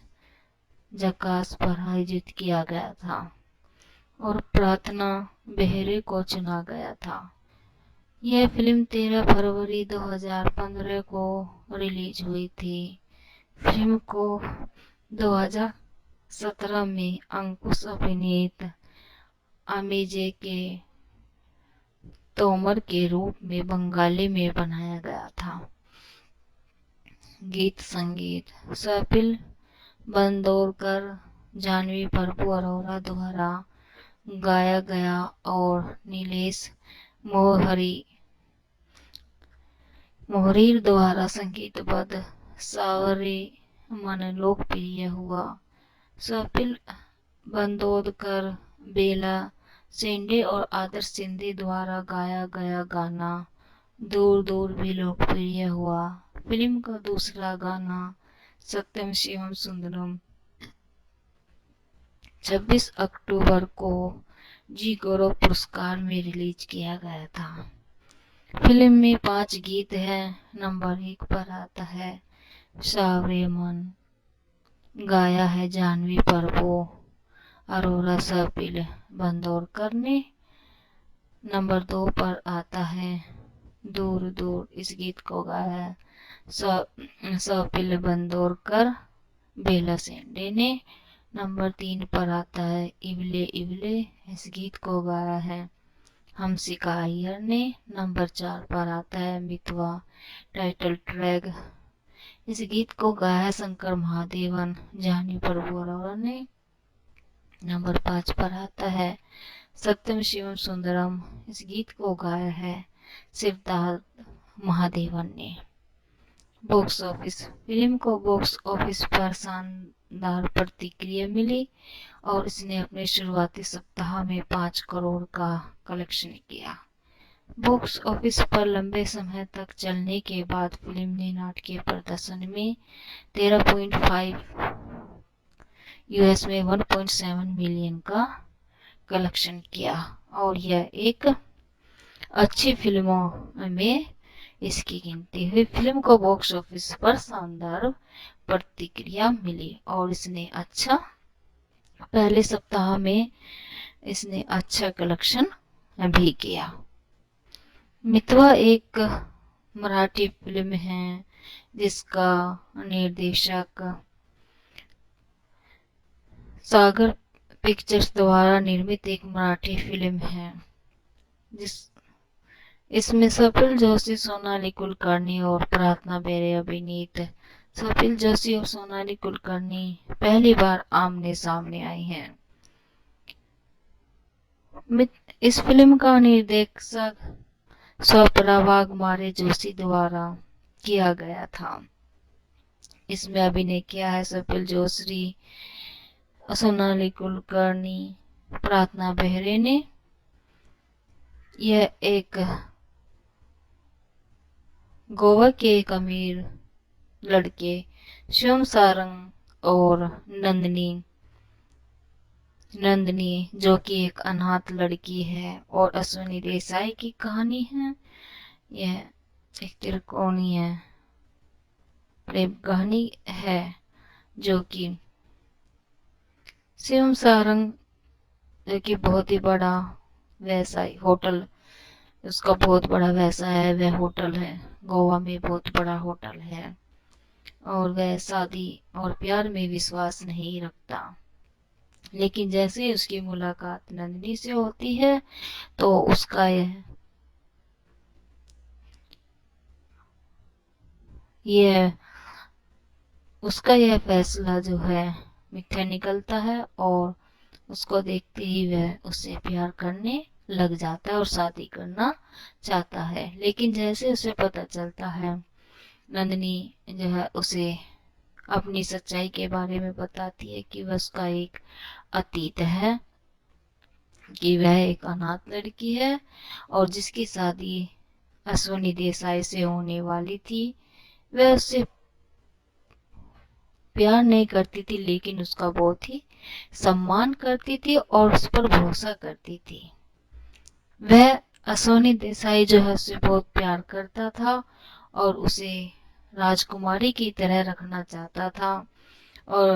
झकास पर आयोजित किया गया था और प्रार्थना बेहरे को चुना गया था। यह फिल्म 13 फरवरी 2015 को रिलीज हुई थी। फिल्म को 2017 में अंकुश अभिनीत अमेजे के तोमर के रूप में बंगाली में बनाया गया था। गीत संगीत स्वप्निल बंदोरकर, जानवी प्रभु अरोरा द्वारा गाया गया और नीलेश मोहरीर द्वारा संगीतबद्ध सावरे मन लोकप्रिय हुआ। स्वप्निल बंदोरकर, बेला शेंडे और आदर्श शिंदे द्वारा गाया गया गाना दूर दूर भी लोकप्रिय हुआ। फिल्म का दूसरा गाना सत्यम शिवम सुंदरम 26 अक्टूबर को जी गौरव पुरस्कार में रिलीज किया गया था। फिल्म में 5 गीत हैं। नंबर 1 पर आता है सावरे मन, गाया है जानवी प्रभु अरोरा स्वप्निल बंदोरकर ने। नंबर 2 पर आता है दूर दूर, इस गीत को गाया है स्वप्निल बंदोरकर, बेला शेंडे ने। नंबर 3 पर आता है इवले इवले, इस गीत को गाया है हमसिका अय्यर ने। नंबर 4 पर आता है मितवा, टाइटल ट्रैक, इस गीत को गाया है शंकर महादेवन, जानवी प्रभु अरोरा ने। नंबर 5 पर आता है सत्यम शिवम सुंदरम, इस गीत को गाया है सिद्धार्थ महादेवन ने। बॉक्स ऑफिस, फिल्म को बॉक्स ऑफिस पर शानदार प्रतिक्रिया मिली और इसने अपने शुरुआती सप्ताह में 5 करोड़ का कलेक्शन किया। बॉक्स ऑफिस पर लंबे समय तक चलने के बाद फिल्म ने नाटकीय प्रदर्शन में 13.5, यूएस में 1.7 मिलियन का कलेक्शन किया और यह एक अच्छी फिल्मों में इसकी गिनती हुई। फिल्म को बॉक्स ऑफिस पर शानदार प्रतिक्रिया मिली और इसने पहले सप्ताह में इसने अच्छा कलेक्शन भी किया। मितवा एक मराठी फिल्म है जिसका निर्देशक सागर पिक्चर्स द्वारा निर्मित एक मराठी फिल्म है। इसमें स्वप्निल जोशी, सोनाली कुलकर्णी और प्रार्थना बेरे अभिनीत। स्वप्निल जोशी और सोनाली कुलकर्णी पहली बार आमने सामने आई हैं। इस फिल्म का निर्देशक स्वप्रा वाघमारे जोशी द्वारा किया गया था। इसमें अभिनय किया है स्वप्निल जोशी, सोनाली कुलकर्णी, प्रार्थना बेहरे ने। यह एक गोवा के एक अमीर लड़के शिवम सारंग और नंदनी जो कि एक अनाथ लड़की है और अश्विनी देसाई की कहानी है। यह एक त्रिकोणीय प्रेम कहानी है जो कि शिवम सारंग जो कि बहुत ही बड़ा व्यवसाय होटल, उसका बहुत बड़ा व्यवसाय है, वह होटल है गोवा में, बहुत बड़ा होटल है और वह शादी और प्यार में विश्वास नहीं रखता। लेकिन जैसे ही उसकी मुलाकात नंदिनी से होती है तो उसका यह फैसला जो है मिथ्या निकलता है और उसको देखते ही वह उससे प्यार करने लग जाता है और शादी करना चाहता है। लेकिन जैसे उसे पता चलता है, नंदिनी जो है उसे अपनी सच्चाई के बारे में बताती है कि वह उसका एक अतीत है, कि वह एक अनाथ लड़की है और जिसकी शादी अश्विनी देसाई से होने वाली थी। वह उससे प्यार नहीं करती थी लेकिन उसका बहुत ही सम्मान करती थी और उस पर भरोसा करती थी। वह अश्विनी देसाई जो है उससे बहुत प्यार करता था और उसे राजकुमारी की तरह रखना चाहता था और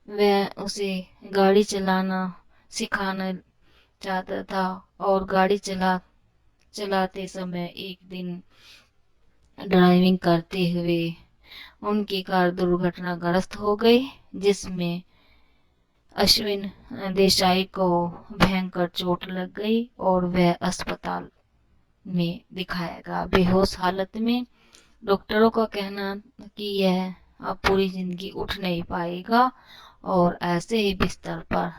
वह उसे गाड़ी चलाना सिखाना चाहता था और गाड़ी चलाते समय एक दिन ड्राइविंग करते हुए उनकी कार दुर्घटनाग्रस्त हो गई, जिसमें अश्विन देसाई को भयंकर चोट लग गई और वह अस्पताल में दिखाया गया बेहोश हालत में। डॉक्टरों का कहना कि यह अब पूरी जिंदगी उठ नहीं पाएगा और ऐसे ही बिस्तर पर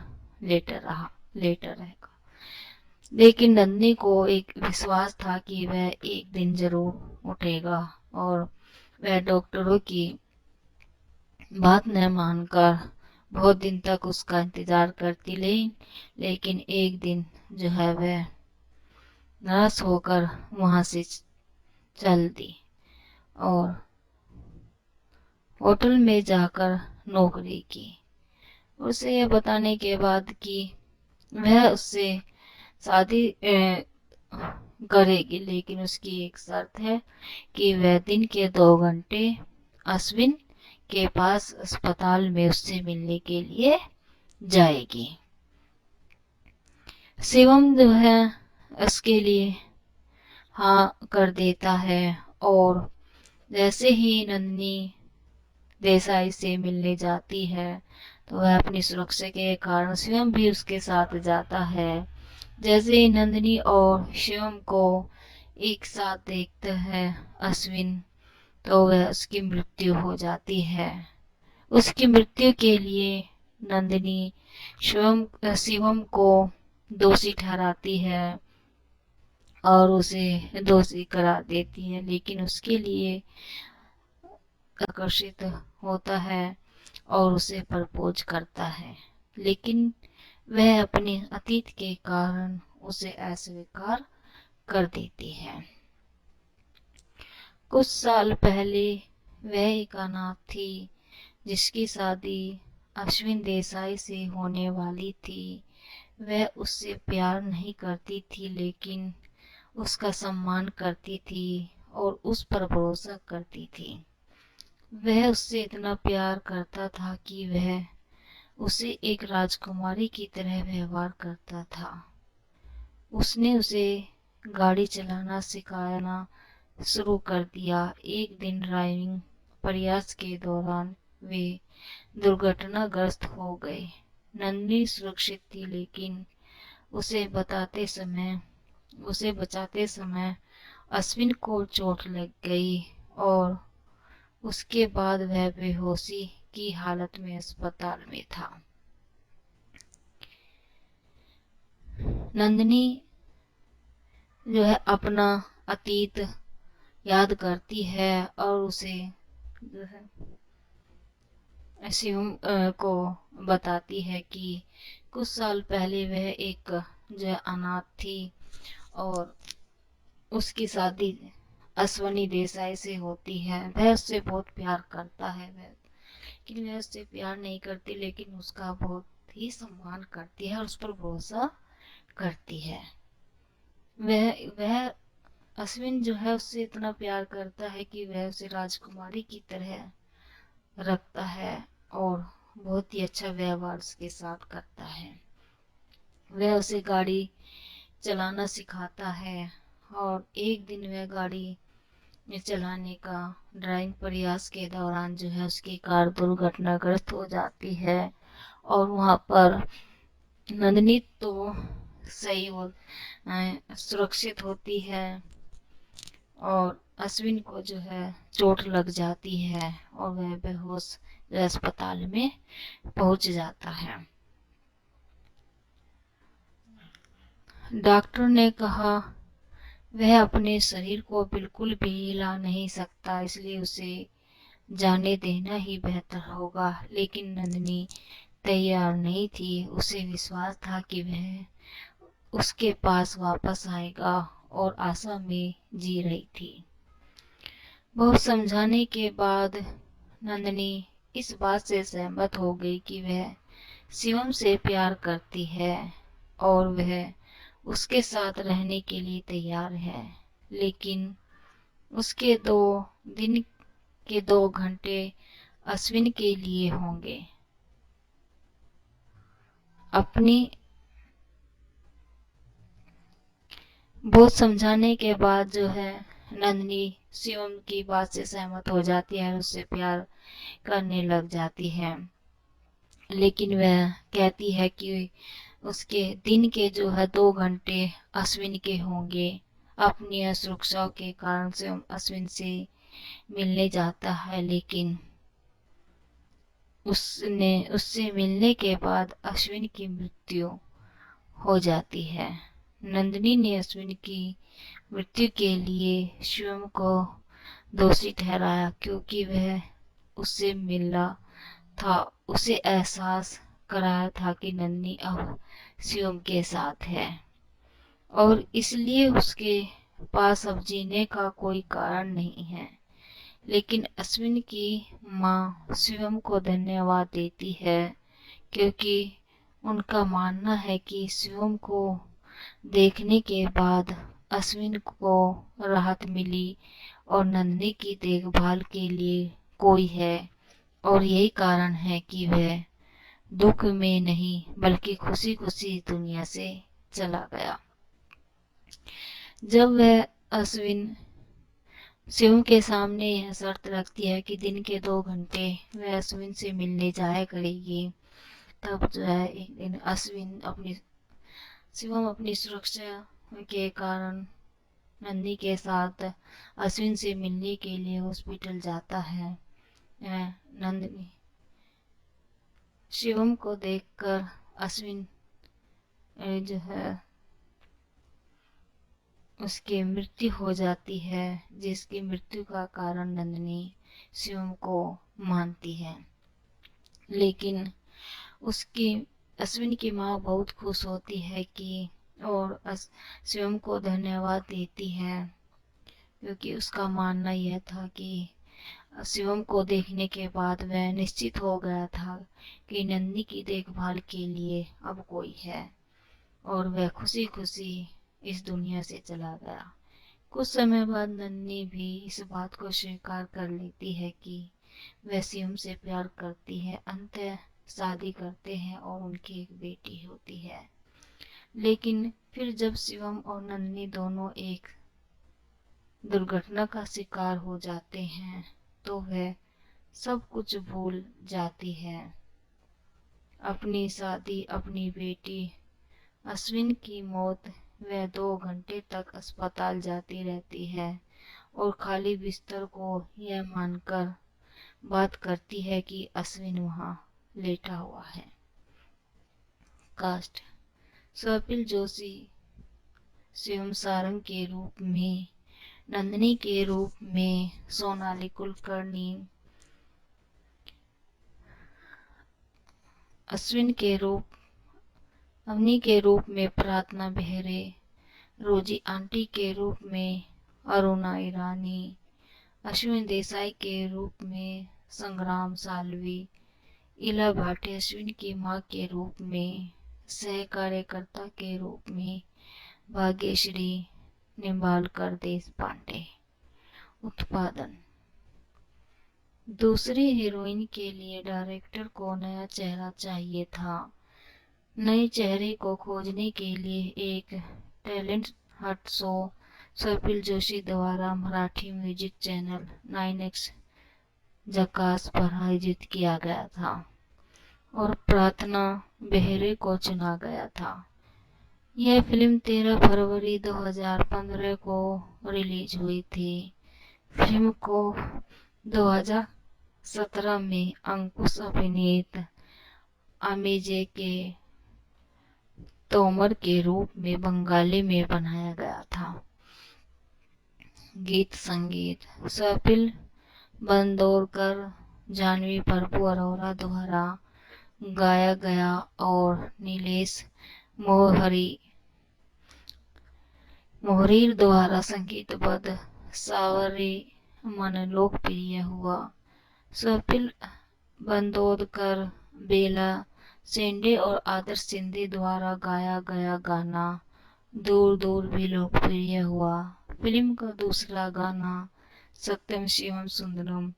लेटा रहेगा। लेकिन नंदिनी को एक विश्वास था कि वह एक दिन जरूर उठेगा और वह डॉक्टरों की बात न मानकर बहुत दिन तक उसका इंतजार करती रही। लेकिन एक दिन जो है वह नाराज होकर वहां से चल दी और होटल में जाकर नौकरी की। उसे यह बताने के बाद कि वह उससे शादी करेगी, लेकिन उसकी एक शर्त है कि वह दिन के 2 घंटे अश्विन के पास अस्पताल में उससे मिलने के लिए जाएगी। शिवम जो है उसके लिए हाँ कर देता है और जैसे ही नंदिनी देसाई से मिलने जाती है तो वह अपनी सुरक्षा के कारण शिवम भी उसके साथ जाता है। जैसे ही नंदिनी और शिवम को एक साथ देखता है अश्विन, तो वह उसकी मृत्यु हो जाती है। उसकी मृत्यु के लिए नंदिनी शिवम को दोषी ठहराती है और उसे दोषी करार देती है, लेकिन उसके लिए आकर्षित होता है और उसे प्रपोज करता है। लेकिन वह अपने अतीत के कारण उसे अस्वीकार कर देती है। कुछ साल पहले वह एक अनाथ थी जिसकी शादी अश्विन देसाई से होने वाली थी। वह उससे प्यार नहीं करती थी, लेकिन उसका सम्मान करती थी और उस पर भरोसा करती थी। वह उससे इतना प्यार करता था कि वह उसे एक राजकुमारी की तरह व्यवहार करता था। उसने उसे गाड़ी चलाना सिखाना शुरू कर दिया। एक दिन ड्राइविंग प्रयास के दौरान वे दुर्घटनाग्रस्त हो गए। नंदिनी सुरक्षित थी, लेकिन उसे बचाते समय अश्विन को चोट लग गई और उसके बाद वह बेहोशी की हालत में अस्पताल में था। नंदिनी जो है अपना अतीत याद करती है और उसे जो है शिवम को बताती है कि कुछ साल पहले वह एक जो है अनाथ थी और उसकी शादी अश्विनी देसाई से होती है। वह उससे बहुत प्यार करता है, लेकिन वह उससे प्यार नहीं करती, लेकिन उसका बहुत ही सम्मान करती है और उस पर भरोसा करती है। वह अश्विन जो है उससे इतना प्यार करता है कि वह उसे राजकुमारी की तरह रखता है और बहुत ही अच्छा व्यवहार उसके साथ करता है। वह उसे गाड़ी चलाना सिखाता है और एक दिन वह गाड़ी चलाने का ड्राइविंग प्रयास के दौरान जो है उसकी कार दुर्घटनाग्रस्त हो जाती है और वहां पर नंदिनी तो सही और सुरक्षित होती है और अश्विन को जो है चोट लग जाती है और वह बेहोश अस्पताल में पहुंच जाता है। डॉक्टर ने कहा वह अपने शरीर को बिल्कुल भी हिला नहीं सकता, इसलिए उसे जाने देना ही बेहतर होगा। लेकिन नंदिनी तैयार नहीं थी। उसे विश्वास था कि वह उसके पास वापस आएगा और आशा में जी रही थी। बहुत समझाने के बाद नंदिनी इस बात से सहमत हो गई कि वह शिवम से प्यार करती है और वह उसके साथ रहने के लिए तैयार है। लेकिन उसके दिन के 2 घंटे अश्विन के लिए होंगे। अपनी बहुत समझाने के बाद जो है नंदिनी शिवम की बात से सहमत हो जाती है और उससे प्यार करने लग जाती है। लेकिन वह कहती है कि उसके दिन के जो है 2 घंटे अश्विन के होंगे। अपनी असुरक्षा के कारण से अश्विन से मिलने जाता है, लेकिन उससे मिलने के बाद अश्विन की मृत्यु हो जाती है। नंदिनी ने अश्विन की मृत्यु के लिए शिवम को दोषी ठहराया, क्योंकि वह उससे मिला था, उसे एहसास कराया था कि नंदिनी अब शिवम के साथ है और इसलिए उसके पास अब जीने का कोई कारण नहीं है। लेकिन अश्विन की माँ शिवम को धन्यवाद देती है, क्योंकि उनका मानना है कि शिवम को देखने के बाद अश्विन को राहत मिली और नंदिनी की देखभाल के लिए कोई है, और यही कारण है कि वह दुख में नहीं बल्कि खुशी खुशी दुनिया से चला गया। जब वह अश्विन शिवम के सामने यह शर्त रखती है कि दिन के 2 घंटे वह अश्विन से मिलने जाया करेगी, तब जो है एक दिन शिवम अपनी सुरक्षा के कारण नंदी के साथ अश्विन से मिलने के लिए हॉस्पिटल जाता है। नंदिनी शिवम को देखकर अश्विन जो है उसकी मृत्यु हो जाती है, जिसकी मृत्यु का कारण नंदिनी शिवम को मानती है। लेकिन उसकी अश्विन की माँ बहुत खुश होती है कि और शिवम को धन्यवाद देती है, क्योंकि उसका मानना यह था कि शिवम को देखने के बाद वह निश्चित हो गया था कि नंदिनी की देखभाल के लिए अब कोई है, और वह खुशी खुशी इस दुनिया से चला गया। कुछ समय बाद नंदिनी भी इस बात को स्वीकार कर लेती है कि वह शिवम से प्यार करती है। अंततः शादी करते हैं और उनकी एक बेटी होती है। लेकिन फिर जब शिवम और नंदिनी दोनों एक दुर्घटना का शिकार हो जाते हैं, तो वह सब कुछ भूल जाती है। अपनी शादी, अपनी बेटी, अश्विन की मौत। वह 2 घंटे तक अस्पताल जाती रहती है और खाली बिस्तर को यह मानकर बात करती है कि अश्विन वहाँ लेटा हुआ है। कास्ट: स्वप्निल जोशी शिवम सारंग के रूप में, नंदिनी के रूप में सोनाली कुलकर्णी, अवनी के रूप में प्रार्थना बेहरे, रोजी आंटी के रूप में अरुणा ईरानी, अश्विन देसाई के रूप में संग्राम सालवी, इला भाटे अश्विन की मां के रूप में, सह कार्यकर्ता के रूप में भाग्यश्री निम्बालकर देश पांडे। उत्पादन: दूसरी हीरोइन के लिए डायरेक्टर को नया चेहरा चाहिए था। नए चेहरे को खोजने के लिए एक talent Hunt show Swapnil Joshi द्वारा मराठी म्यूजिक चैनल 9X जकास पर आयोजित किया गया था और प्रार्थना बेहरे को चुना गया था। यह फिल्म 13 फरवरी 2015 को रिलीज हुई थी। फिल्म को 2017 में अंकुश अभिनीत अमेजे के तोमर के रूप में बंगाली में बनाया गया था। गीत संगीत: स्वप्निल बंदोरकर, जानवी प्रभु अरोरा द्वारा गाया गया और नीलेश मोहरीर द्वारा संगीतबद्ध सावरी मन लोकप्रिय हुआ। स्वप्निल बंदोरकर, बेला शेंडे और आदर्श शिंदे द्वारा गाया गया गाना दूर दूर भी लोकप्रिय हुआ। फिल्म का दूसरा गाना सत्यम शिवम सुंदरम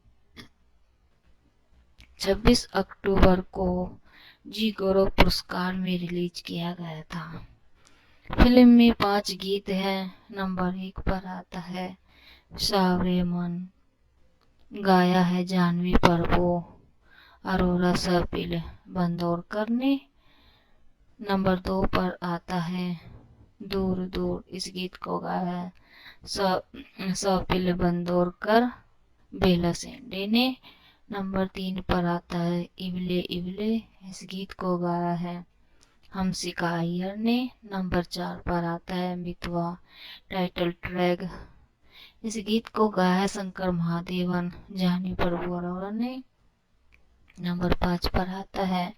26 अक्टूबर को जी गौरव पुरस्कार में रिलीज किया गया था। फिल्म में 5 गीत हैं। नंबर 1 पर आता है सावरे मन, गाया है जानवी प्रभु अरोरा स्वप्निल बंदोरकर ने। नंबर 2 पर आता है दूर दूर, इस गीत को गाया है स्वप्निल बंदोरकर बेला सेंडे ने। नंबर 3 पर आता है इवले इवले, इस गीत को गाया है हमसिका अय्यर ने। नंबर 4 पर आता है मितवा, टाइटल ट्रैक, इस गीत को गाया है शंकर महादेवन, जानी प्रभु अरोरा ने। नंबर 5 पर आता है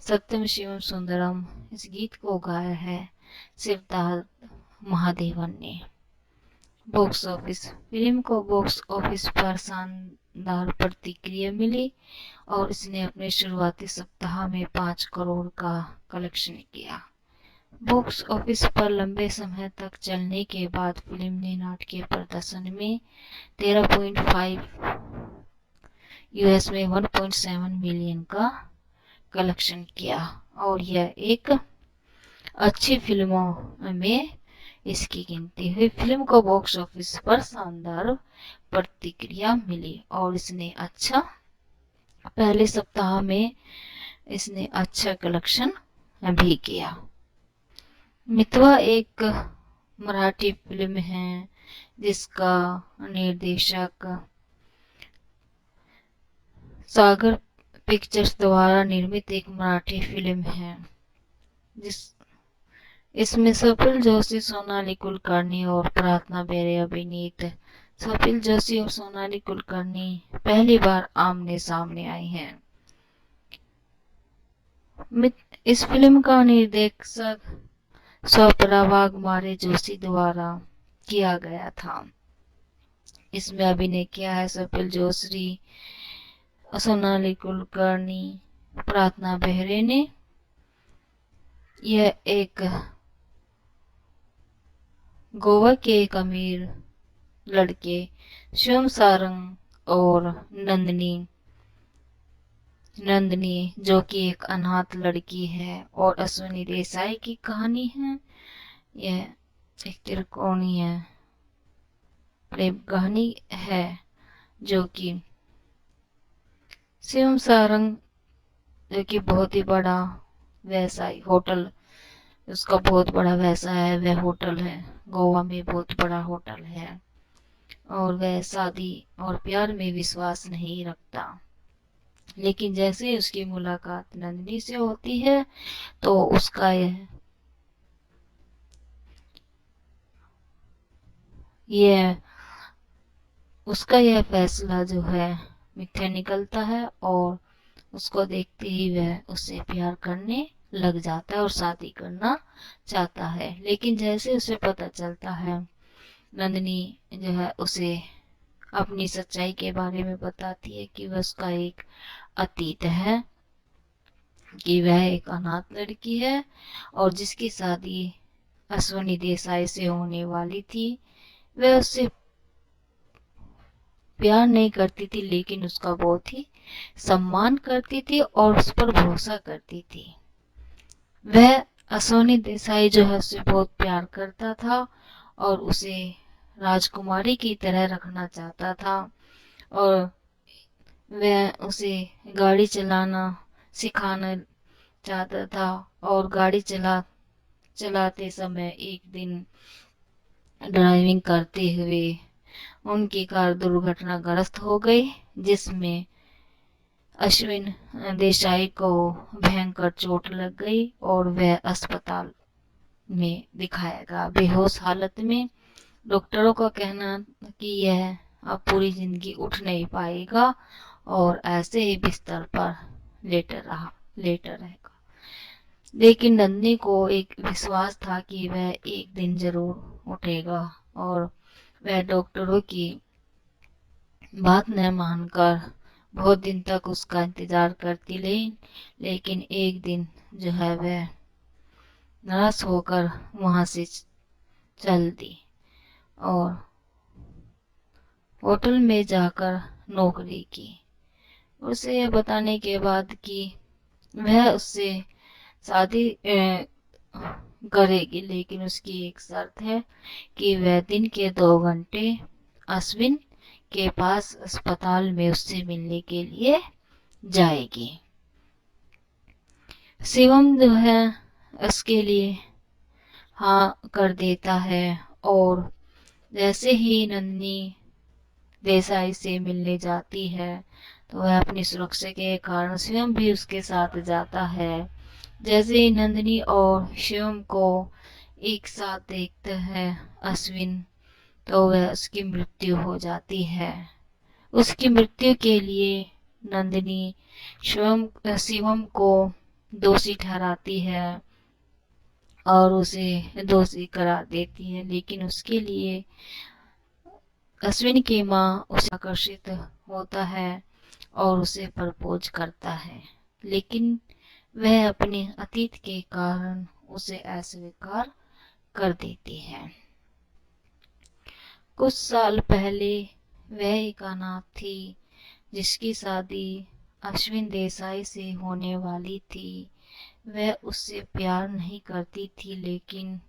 सत्यम शिवम सुंदरम, इस गीत को गाया है सिद्धार्थ महादेवन ने। बॉक्स ऑफिस, फिल्म को बॉक्स ऑफिस पर शानदार प्रतिक्रिया मिली और इसने अपने शुरुआती सप्ताह में 5 करोड़ का कलेक्शन किया। बॉक्स ऑफिस पर लंबे समय तक चलने के बाद फिल्म ने नाटकीय प्रदर्शन में 13.5, यूएस में 1.7 मिलियन का कलेक्शन किया और यह एक अच्छी फिल्मों में इसकी गिनती हुई। फिल्म को बॉक्स ऑफिस पर शानदार प्रतिक्रिया मिली और इसने अच्छा, पहले सप्ताह में इसने अच्छा कलेक्शन भी किया। मितवा एक मराठी फिल्म है जिसका निर्देशक सागर पिक्चर्स द्वारा निर्मित एक मराठी फिल्म है इसमें स्वप्निल जोशी, सोनाली कुलकर्णी और प्रार्थना बेरे अभिनीत। स्वप्निल जोशी और सोनाली कुलकर्णी पहली बार आमने सामने आई हैं। इस फिल्म का निर्देशक स्वप्रा वाघमारे जोशी द्वारा किया गया था। इसमें अभिनय किया है स्वप्निल जोशी, सोनाली कुलकर्णी, प्रार्थना बेहरे ने। यह एक गोवा के एक अमीर लड़के शिवम सारंग और नंदनी जो कि एक अनाथ लड़की है और अश्विनी देसाई की कहानी है। यह एक त्रिकोणीय प्रेम कहानी है जो कि शिवम सारंग जो कि बहुत ही बड़ा व्यवसाय होटल, उसका बहुत बड़ा व्यवसाय है, वह होटल है, गोवा में बहुत बड़ा होटल है और वह शादी और प्यार में विश्वास नहीं रखता। लेकिन जैसे उसकी मुलाकात नंदिनी से होती है तो उसका यह फैसला जो है मिथ्या निकलता है और उसको देखते ही वह उससे प्यार करने लग जाता है और शादी करना चाहता है। लेकिन जैसे उसे पता चलता है, नंदिनी जो है उसे अपनी सच्चाई के बारे में बताती है कि वह उसका एक अतीत है, कि वह एक अनाथ लड़की है और जिसकी शादी अश्विनी देसाई से होने वाली थी। वह उससे प्यार नहीं करती थी लेकिन उसका बहुत ही सम्मान करती थी और उस पर भरोसा करती थी। वह अश्विनी देसाई जो है उससे बहुत प्यार करता था और उसे राजकुमारी की तरह रखना चाहता था और वह उसे गाड़ी चलाना सिखाना चाहता था और गाड़ी चलाते समय एक दिन ड्राइविंग करते हुए उनकी कार दुर्घटनाग्रस्त हो गई जिसमें अश्विन देसाई को भयंकर चोट लग गई और वह अस्पताल में दिखाया गया बेहोश हालत में। डॉक्टरों का कहना कि यह अब पूरी जिंदगी उठ नहीं पाएगा और ऐसे ही बिस्तर पर लेटा रहेगा। लेकिन नंदिनी को एक विश्वास था कि वह एक दिन जरूर उठेगा और वह डॉक्टरों की बात न मानकर बहुत दिन तक उसका इंतजार करती रही। लेकिन एक दिन जो है वह निराश होकर वहां से चल दी और होटल में जाकर नौकरी की। उसे यह बताने के बाद कि वह उससे शादी करेगी, लेकिन उसकी एक शर्त है कि वह दिन के 2 घंटे अश्विन के पास अस्पताल में उससे मिलने के लिए जाएगी। शिवम जो है उसके लिए हाँ कर देता है और जैसे ही नंदिनी देसाई से मिलने जाती है, तो वह अपनी सुरक्षा के कारण शिवम भी उसके साथ जाता है। जैसे ही नंदिनी और शिवम को एक साथ देखता है अश्विन, तो वह उसकी मृत्यु हो जाती है। उसकी मृत्यु के लिए नंदिनी शिवम को दोषी ठहराती है और उसे दोषी करार देती है, लेकिन उसके लिए अश्विन की माँ उसे आकर्षित होता है और उसे प्रपोज करता है, लेकिन वह अपने अतीत के कारण उसे अस्वीकार कर देती है। कुछ साल पहले वह एक अनाथ थी जिसकी शादी अश्विन देसाई से होने वाली थी। वह उससे प्यार नहीं करती थी, लेकिन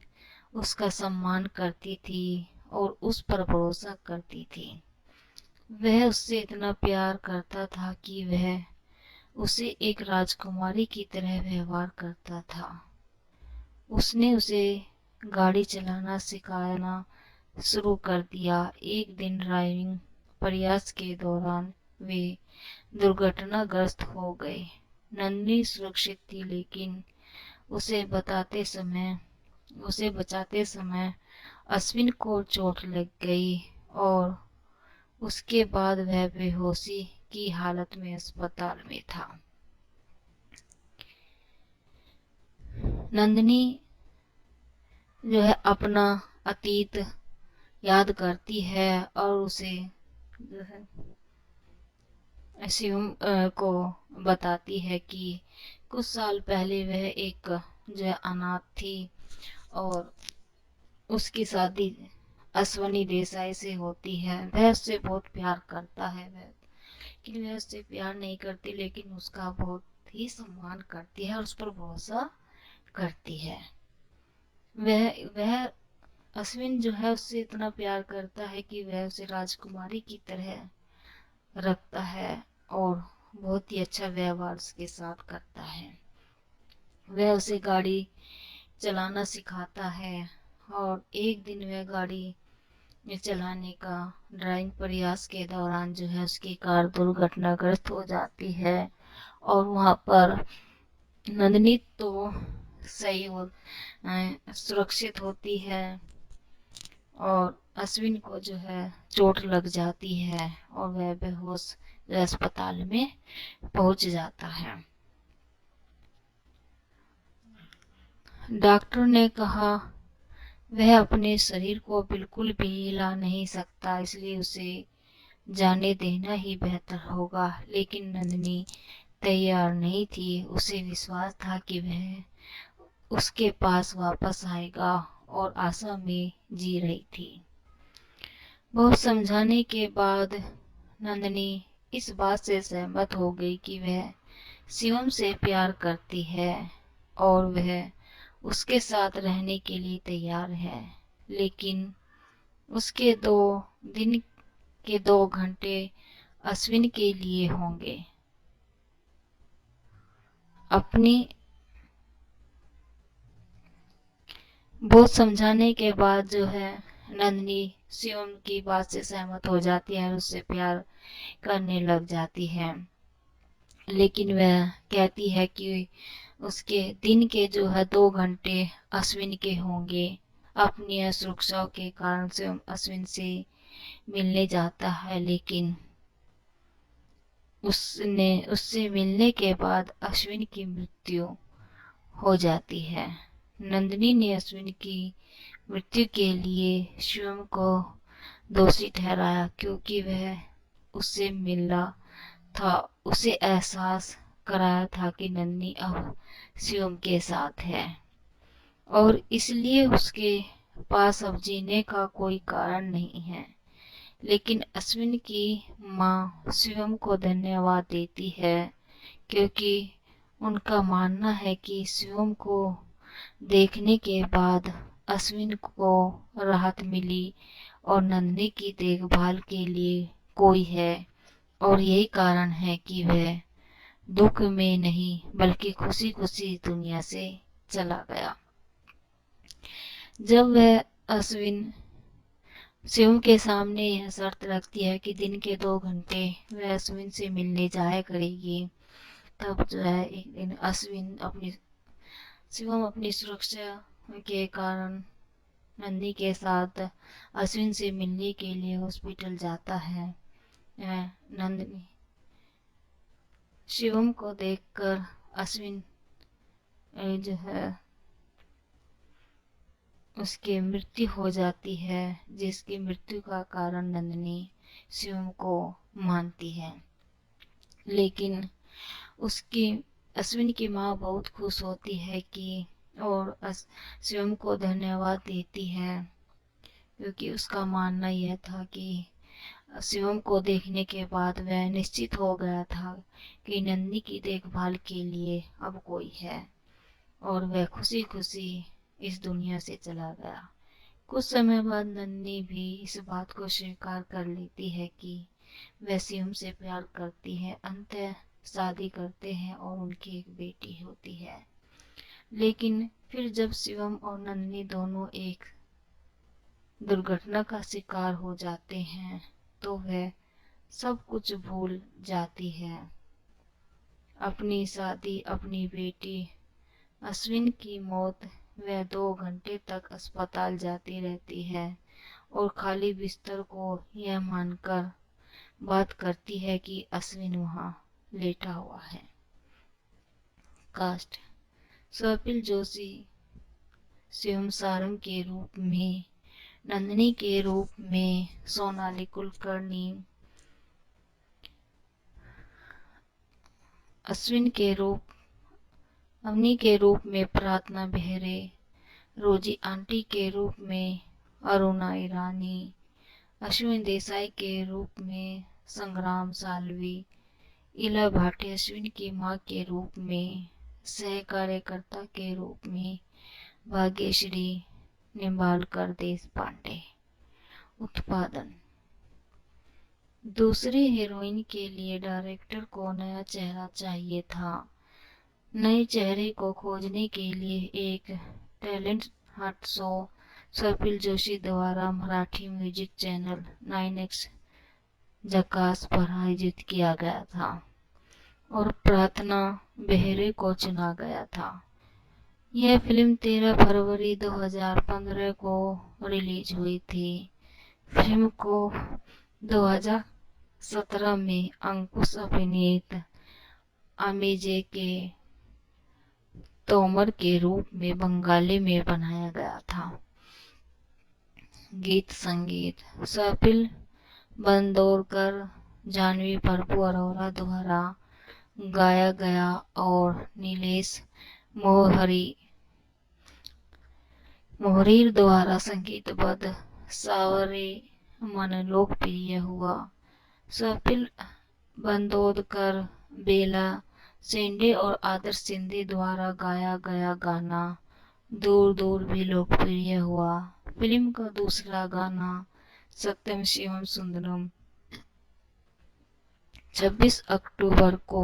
उसका सम्मान करती थी और उस पर भरोसा करती थी। वह उससे इतना प्यार करता था कि वह उसे एक राजकुमारी की तरह व्यवहार करता था। उसने उसे गाड़ी चलाना सिखाना शुरू कर दिया। एक दिन ड्राइविंग प्रयास के दौरान वे दुर्घटनाग्रस्त हो गए। नंदिनी सुरक्षित थी, लेकिन उसे बचाते समय अश्विन को चोट लग गई और उसके बाद वह बेहोशी की हालत में अस्पताल में था। नंदिनी जो है अपना अतीत याद करती है और उसे जो है शिवम को बताती है कि कुछ साल पहले वह एक जो है अनाथ थी और उसकी शादी अश्वनी देसाई से होती है। वह उससे बहुत प्यार करता है, लेकिन वह उससे प्यार नहीं करती, लेकिन उसका बहुत ही सम्मान करती है और उस पर भरोसा करती है। वह अश्विन जो है उससे इतना प्यार करता है कि वह उसे राजकुमारी की तरह रखता है और बहुत ही अच्छा व्यवहार उसके साथ करता है। वह उसे गाड़ी चलाना सिखाता है और एक दिन वह गाड़ी चलाने का ड्राइविंग प्रयास के दौरान जो है उसकी कार दुर्घटनाग्रस्त हो जाती है और वहाँ पर नंदिनी तो सही और सुरक्षित होती है और अश्विन को जो है चोट लग जाती है और वह बेहोश अस्पताल में पहुंच जाता है। डॉक्टर ने कहा वह अपने शरीर को बिल्कुल भी हिला नहीं सकता, इसलिए उसे जाने देना ही बेहतर होगा। लेकिन नंदिनी तैयार नहीं थी। उसे विश्वास था कि वह उसके पास वापस आएगा और आशा में जी रही थी। बहुत समझाने के बाद नंदिनी इस बात से सहमत हो गई कि वह शिवम से प्यार करती है और वह उसके साथ रहने के लिए तैयार है, लेकिन उसके 2 दिन के 2 घंटे अश्विन के लिए होंगे। अपनी बहुत समझाने के बाद जो है नंदिनी शिवम की बात से सहमत हो जाती है और उससे प्यार करने लग जाती है, लेकिन वह कहती है कि उसके दिन के जो है 2 घंटे अश्विन के होंगे। अपनी असुरक्षा के कारण से अश्विन से मिलने जाता है, लेकिन उससे मिलने के बाद अश्विन की मृत्यु हो जाती है। नंदिनी ने अश्विन की मृत्यु के लिए शिवम को दोषी ठहराया, क्योंकि वह उससे मिला था, उसे एहसास कराया था कि नंदिनी अब शिवम के साथ है और इसलिए उसके पास अब जीने का कोई कारण नहीं है। लेकिन अश्विन की माँ शिवम को धन्यवाद देती है, क्योंकि उनका मानना है कि शिवम को देखने के बाद अश्विन को राहत मिली और नंदिनी की देखभाल के लिए कोई है और यही कारण है कि वह दुख में नहीं बल्कि खुशी खुशी दुनिया से चला गया। जब वह अश्विन शिवम के सामने यह शर्त रखती है कि दिन के 2 घंटे वह अश्विन से मिलने जाया करेगी। तब जो है एक दिन शिवम अपनी सुरक्षा के कारण नंदी के साथ अश्विन से मिलने के लिए हॉस्पिटल जाता है। नंदिनी शिवम को देखकर अश्विन जो है उसकी मृत्यु हो जाती है, जिसकी मृत्यु का कारण नंदिनी शिवम को मानती है। लेकिन उसकी अश्विन की माँ बहुत खुश होती है कि और शिवम को धन्यवाद देती है, क्योंकि उसका मानना यह था कि शिवम को देखने के बाद वह निश्चित हो गया था कि नंदी की देखभाल के लिए अब कोई है, और वह खुशी खुशी इस दुनिया से चला गया। कुछ समय बाद नंदी भी इस बात को स्वीकार कर लेती है कि वह शिवम से प्यार करती है। अंततः शादी करते हैं और उनकी एक बेटी होती है। लेकिन फिर जब शिवम और नंदिनी दोनों एक दुर्घटना का शिकार हो जाते हैं तो वह सब कुछ भूल जाती है। अपनी शादी, अपनी बेटी, अश्विन की मौत। वह 2 घंटे तक अस्पताल जाती रहती है और खाली बिस्तर को यह मानकर बात करती है कि अश्विन वहाँ लेटा हुआ है। कास्ट: स्वप्निल जोशी शिवम सारंग के रूप में, नंदिनी के रूप में सोनाली कुलकर्णी, अवनी के रूप में प्रार्थना बेहरे, रोजी आंटी के रूप में अरुणा ईरानी, अश्विन देसाई के रूप में संग्राम सालवी, इला भाटी अश्विन की मां के रूप में, सह कार्यकर्ता के रूप में भाग्यश्री निम्बालकर देश पांडे। उत्पादन: दूसरी हीरोइन के लिए डायरेक्टर को नया चेहरा चाहिए था। नए चेहरे को खोजने के लिए एक talent Hunt show Swapnil Joshi द्वारा मराठी म्यूजिक चैनल 9X झकास पर आयोजित किया गया था और प्रार्थना बेहरे को चुना गया था। यह फिल्म 13 फरवरी 2015 को रिलीज हुई थी। फिल्म को 2017 में अंकुश अभिनीत अमेजे के तोमर के रूप में बंगाली में बनाया गया था। गीत संगीत: स्वप्निल बंदोरकर, जानवी प्रभु अरोरा द्वारा गाया गया और नीलेश मोहरीर द्वारा संगीतबद्ध सावरे मन लोकप्रिय हुआ। स्वप्निल बंदोरकर, बेला सेंडे और आदर्श शिंदे द्वारा गाया गया गाना दूर दूर भी लोकप्रिय हुआ। फिल्म का दूसरा गाना सत्यम शिवम सुंदरम 26 अक्टूबर को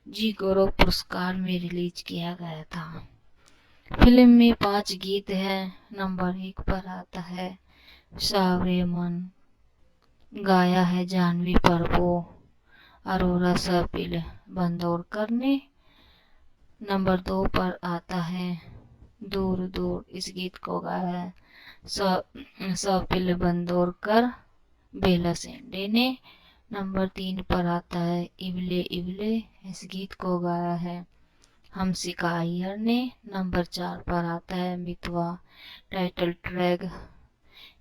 जी गौरव पुरस्कार में रिलीज किया गया था। फिल्म में 5 गीत हैं। नंबर 1 पर आता है सावरे मन, गाया है जानवी प्रभु अरोरा स्वप्निल बंदोरकर ने। नंबर 2 पर आता है दूर दूर, इस गीत को गाया है स्वप्निल बंदोरकर, बेला सेंडे ने। नंबर 3 पर आता है इवले इवले, इस गीत को गाया है हमसिका अय्यर ने। नंबर 4 पर आता है मितवा, टाइटल ट्रैक,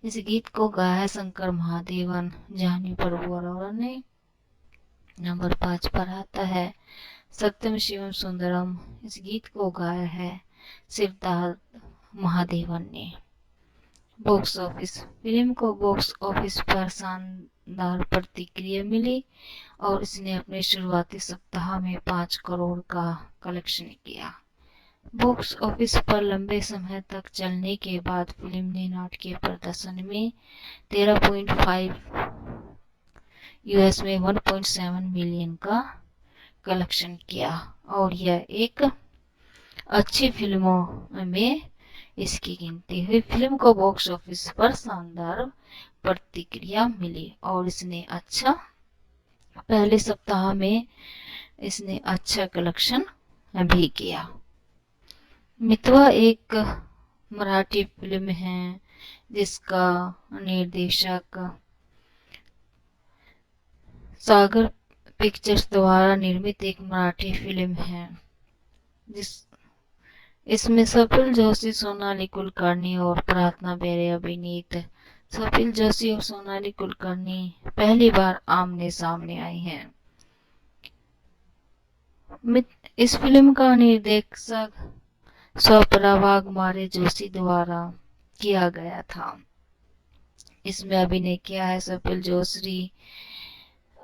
इस गीत को गाया है शंकर महादेवन, जानवी प्रभु अरोरा ने। नंबर 5 पर आता है सत्यम शिवम सुंदरम, इस गीत को गाया है सिद्धार्थ महादेवन ने। बॉक्स ऑफिस: फिल्म को बॉक्स ऑफिस पर शानदार प्रतिक्रिया मिली और इसने अपने शुरुआती सप्ताह में 5 करोड़ का कलेक्शन किया। बॉक्स ऑफिस पर लंबे समय तक चलने के बाद फिल्म ने नाटकीय प्रदर्शन में 13.5, यूएस में 1.7 मिलियन का कलेक्शन किया और यह एक अच्छी फिल्मों में इसकी गिनती हुई। फिल्म को बॉक्स ऑफिस पर शानदार प्रतिक्रिया मिली और इसने पहले सप्ताह में इसने अच्छा कलेक्शन भी किया। मितवा एक मराठी फिल्म है जिसका निर्देशक सागर पिक्चर्स द्वारा निर्मित एक मराठी फिल्म है जिस इसमें स्वप्निल जोशी, सोनाली कुलकर्णी और प्रार्थना बेहरे अभिनीत। स्वप्निल जोशी और सोनाली कुलकर्णी पहली बार आमने सामने आई हैं। इस फिल्म का निर्देशक स्वपराग मारे जोशी द्वारा किया गया था। इसमें अभिनय किया है स्वप्निल जोशी,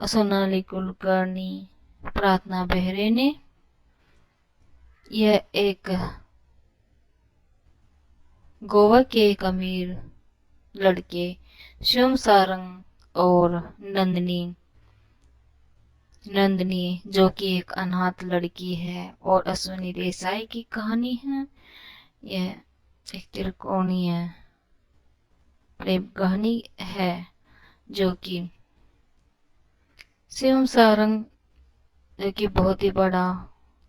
सोनाली कुलकर्णी, प्रार्थना बेहरे ने। यह एक गोवा के एक अमीर लड़के शिवम सारंग और नंदनी जो कि एक अनाथ लड़की है और अश्विनी देसाई की कहानी है। यह एक त्रिकोणीय प्रेम कहानी है जो कि शिवम सारंग जो कि बहुत ही बड़ा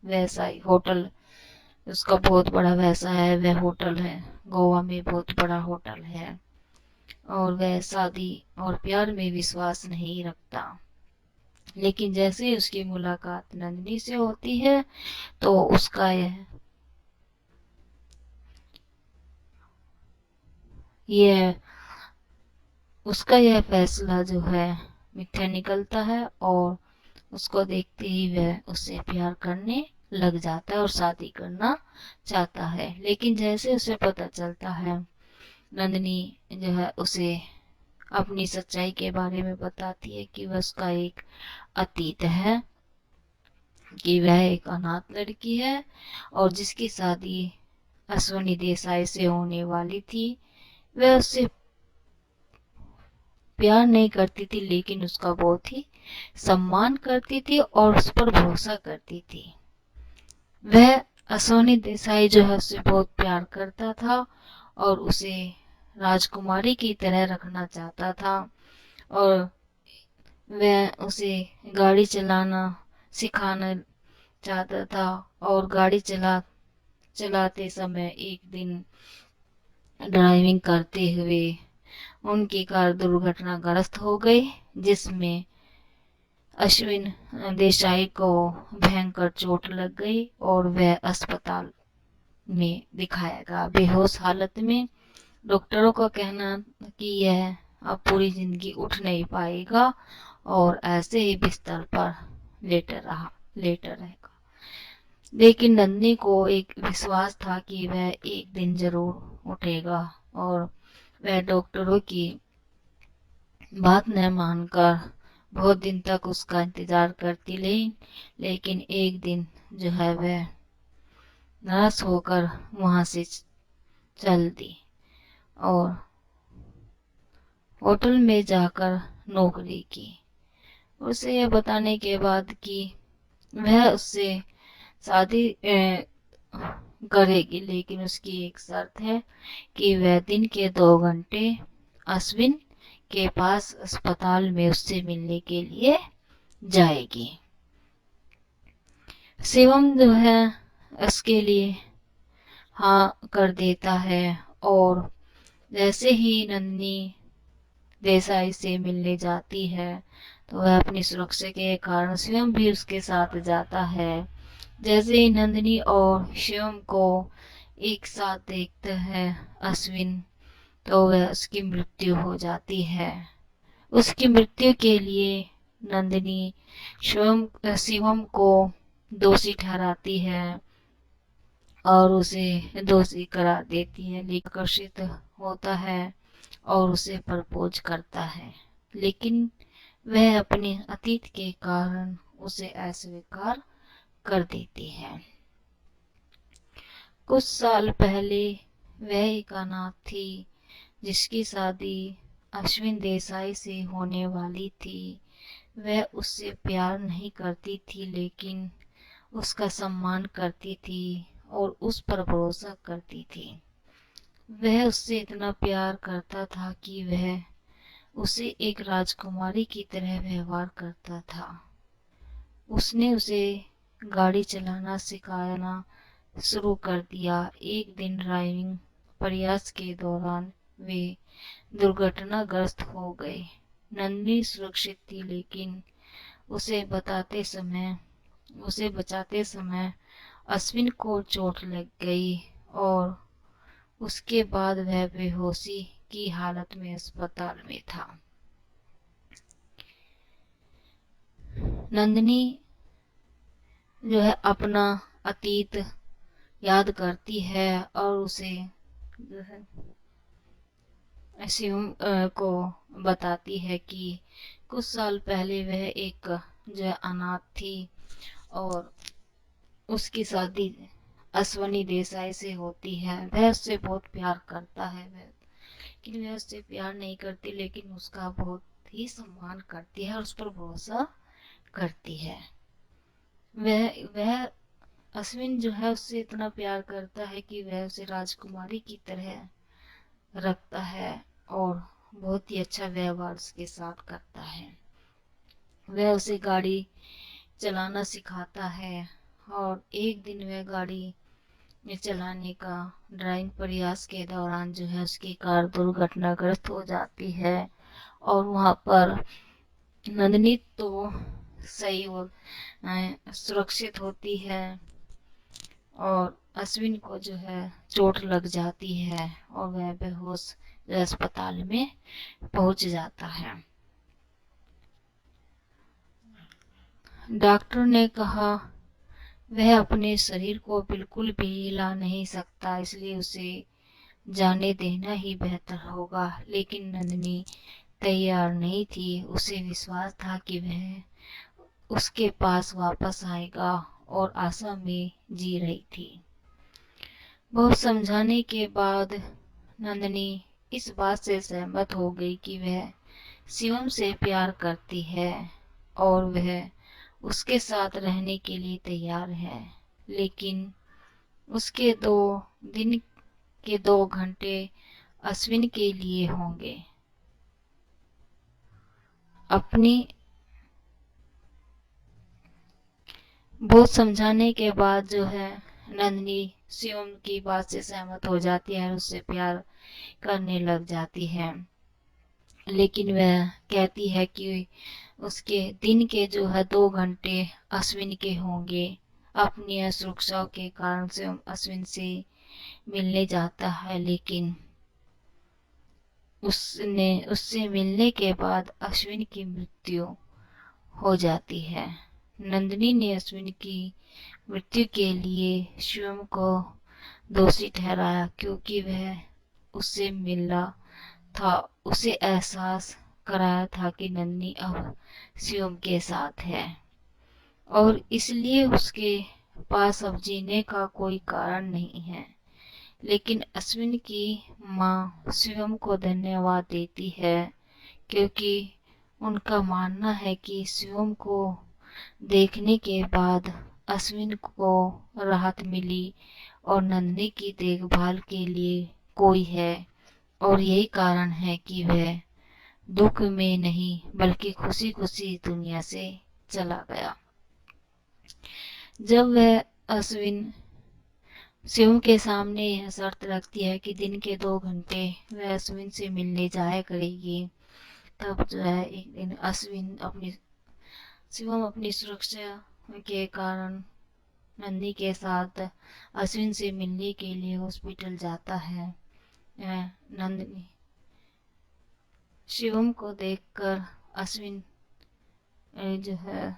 व्यवसाय होटल, उसका बहुत बड़ा व्यवसाय है, वह होटल है गोवा में, बहुत बड़ा होटल है और वह शादी और प्यार में विश्वास नहीं रखता। लेकिन जैसे ही उसकी मुलाकात नंदिनी से होती है तो उसका यह फैसला जो है मिथ्या निकलता है और उसको देखते ही वह उससे प्यार करने लग जाता है और शादी करना चाहता है। लेकिन जैसे उसे पता चलता है, नंदिनी जो है उसे अपनी सच्चाई के बारे में बताती है कि वह उसका एक अतीत है, कि वह एक अनाथ लड़की है और जिसकी शादी अश्विनी देसाई से होने वाली थी। वह उससे प्यार नहीं करती थी लेकिन उसका बहुत ही सम्मान करती थी और उस पर भरोसा करती थी। वह अश्विनी देसाई जो है उससे बहुत प्यार करता था और उसे राजकुमारी की तरह रखना चाहता था और वह उसे गाड़ी चलाना सिखाना चाहता था। और गाड़ी चलाते समय एक दिन ड्राइविंग करते हुए उनकी कार दुर्घटनाग्रस्त हो गई, जिसमें अश्विन देसाई को भयंकर चोट लग गई और वह अस्पताल में दिखाया गया बेहोश हालत में। डॉक्टरों का कहना कि यह अब पूरी जिंदगी उठ नहीं पाएगा और ऐसे ही बिस्तर पर लेटा रहेगा। लेकिन नंदिनी को एक विश्वास था कि वह एक दिन जरूर उठेगा और वह डॉक्टरों की बात न मानकर बहुत दिन तक उसका इंतजार करती रही। लेकिन एक दिन जो है वह नाराज होकर वहां से चल दी और होटल में जाकर नौकरी की। उसे यह बताने के बाद कि वह उससे शादी करेगी, लेकिन उसकी एक शर्त है कि वह दिन के 2 घंटे अश्विन के पास अस्पताल में उससे मिलने के लिए जाएगी। शिवम जो है उसके लिए हाँ कर देता है और जैसे ही नंदिनी देसाई से मिलने जाती है तो वह अपनी सुरक्षा के कारण शिवम भी उसके साथ जाता है। जैसे ही नंदिनी और शिवम को एक साथ देखता है अश्विन, तो वह उसकी मृत्यु हो जाती है। उसकी मृत्यु के लिए नंदिनी शिवम को दोषी ठहराती है और उसे दोषी करार देती है, लेकिन आकर्षित होता है और उसे प्रपोज करता है। लेकिन वह अपने अतीत के कारण उसे अस्वीकार कर देती है। कुछ साल पहले वह एक अनाथ थी जिसकी शादी अश्विन देसाई से होने वाली थी। वह उससे प्यार नहीं करती थी लेकिन उसका सम्मान करती थी और उस पर भरोसा करती थी। वह उससे इतना प्यार करता था कि वह उसे एक राजकुमारी की तरह व्यवहार करता था। उसने उसे गाड़ी चलाना सिखाना शुरू कर दिया। एक दिन ड्राइविंग प्रयास के दौरान वे दुर्घटनाग्रस्त हो गए। नंदिनी सुरक्षित थी, लेकिन उसे बचाते समय अश्विन को चोट लग गई और उसके बाद वह बेहोशी की हालत में अस्पताल में था। नंदिनी जो है अपना अतीत याद करती है और उसे जो है शिवम को बताती है कि कुछ साल पहले वह एक जो है अनाथ थी और उसकी शादी अश्वनी देसाई से होती है। वह उससे बहुत प्यार करता है, लेकिन वह उससे प्यार नहीं करती, लेकिन उसका बहुत ही सम्मान करती है और उस पर भरोसा करती है। वह अश्विन जो है उससे इतना प्यार करता है कि वह उसे राजकुमारी की तरह रखता है और बहुत ही अच्छा व्यवहार उसके साथ करता है। वह उसे गाड़ी चलाना सिखाता है और एक दिन वह गाड़ी में चलाने का ड्राइविंग प्रयास के दौरान जो है उसकी कार दुर्घटनाग्रस्त हो जाती है और वहाँ पर नंदिनी तो सही और सुरक्षित होती है और अश्विन को जो है चोट लग जाती है और वह बेहोश अस्पताल में पहुंच जाता है। डॉक्टर ने कहा वह अपने शरीर को बिल्कुल भी हिला नहीं सकता, इसलिए उसे जाने देना ही बेहतर होगा। लेकिन नंदिनी तैयार नहीं थी। उसे विश्वास था कि वह उसके पास वापस आएगा और आशा में जी रही थी। बहुत समझाने के बाद नंदिनी इस बात से सहमत हो गई कि वह शिवम से प्यार करती है और वह उसके साथ रहने के लिए तैयार है। लेकिन उसके दिन के 2 घंटे अश्विन के लिए होंगे। अपनी बहुत समझाने के बाद जो है नंदिनी शिवम की बात से सहमत हो जाती है और उससे प्यार करने लग जाती है। लेकिन वह कहती है कि उसके दिन के जो है 2 घंटे अश्विन के होंगे। अपनी असुरक्षा के कारण से अश्विन से मिलने जाता है, लेकिन उससे मिलने के बाद अश्विन की मृत्यु हो जाती है। नंदिनी ने अश्विन की मृत्यु के लिए शिवम को दोषी ठहराया, क्योंकि वह उससे मिला था, उसे एहसास कराया था कि नंदिनी अब शिवम के साथ है और इसलिए उसके पास अब जीने का कोई कारण नहीं है। लेकिन अश्विन की माँ शिवम को धन्यवाद देती है, क्योंकि उनका मानना है कि शिवम को देखने के बाद अश्विन को राहत मिली और नंदिनी की देखभाल के लिए कोई है और यही कारण है कि वह दुख में नहीं बल्कि खुशी खुशी दुनिया से चला गया। जब वह अश्विन शिवम के सामने यह शर्त रखती है कि दिन के 2 घंटे वह अश्विन से मिलने जाया करेगी, तब जो है एक दिन शिवम अपनी सुरक्षा के कारण नंदी के साथ अश्विन से मिलने के लिए हॉस्पिटल जाता है। नंदिनी शिवम को देखकर अश्विन जो है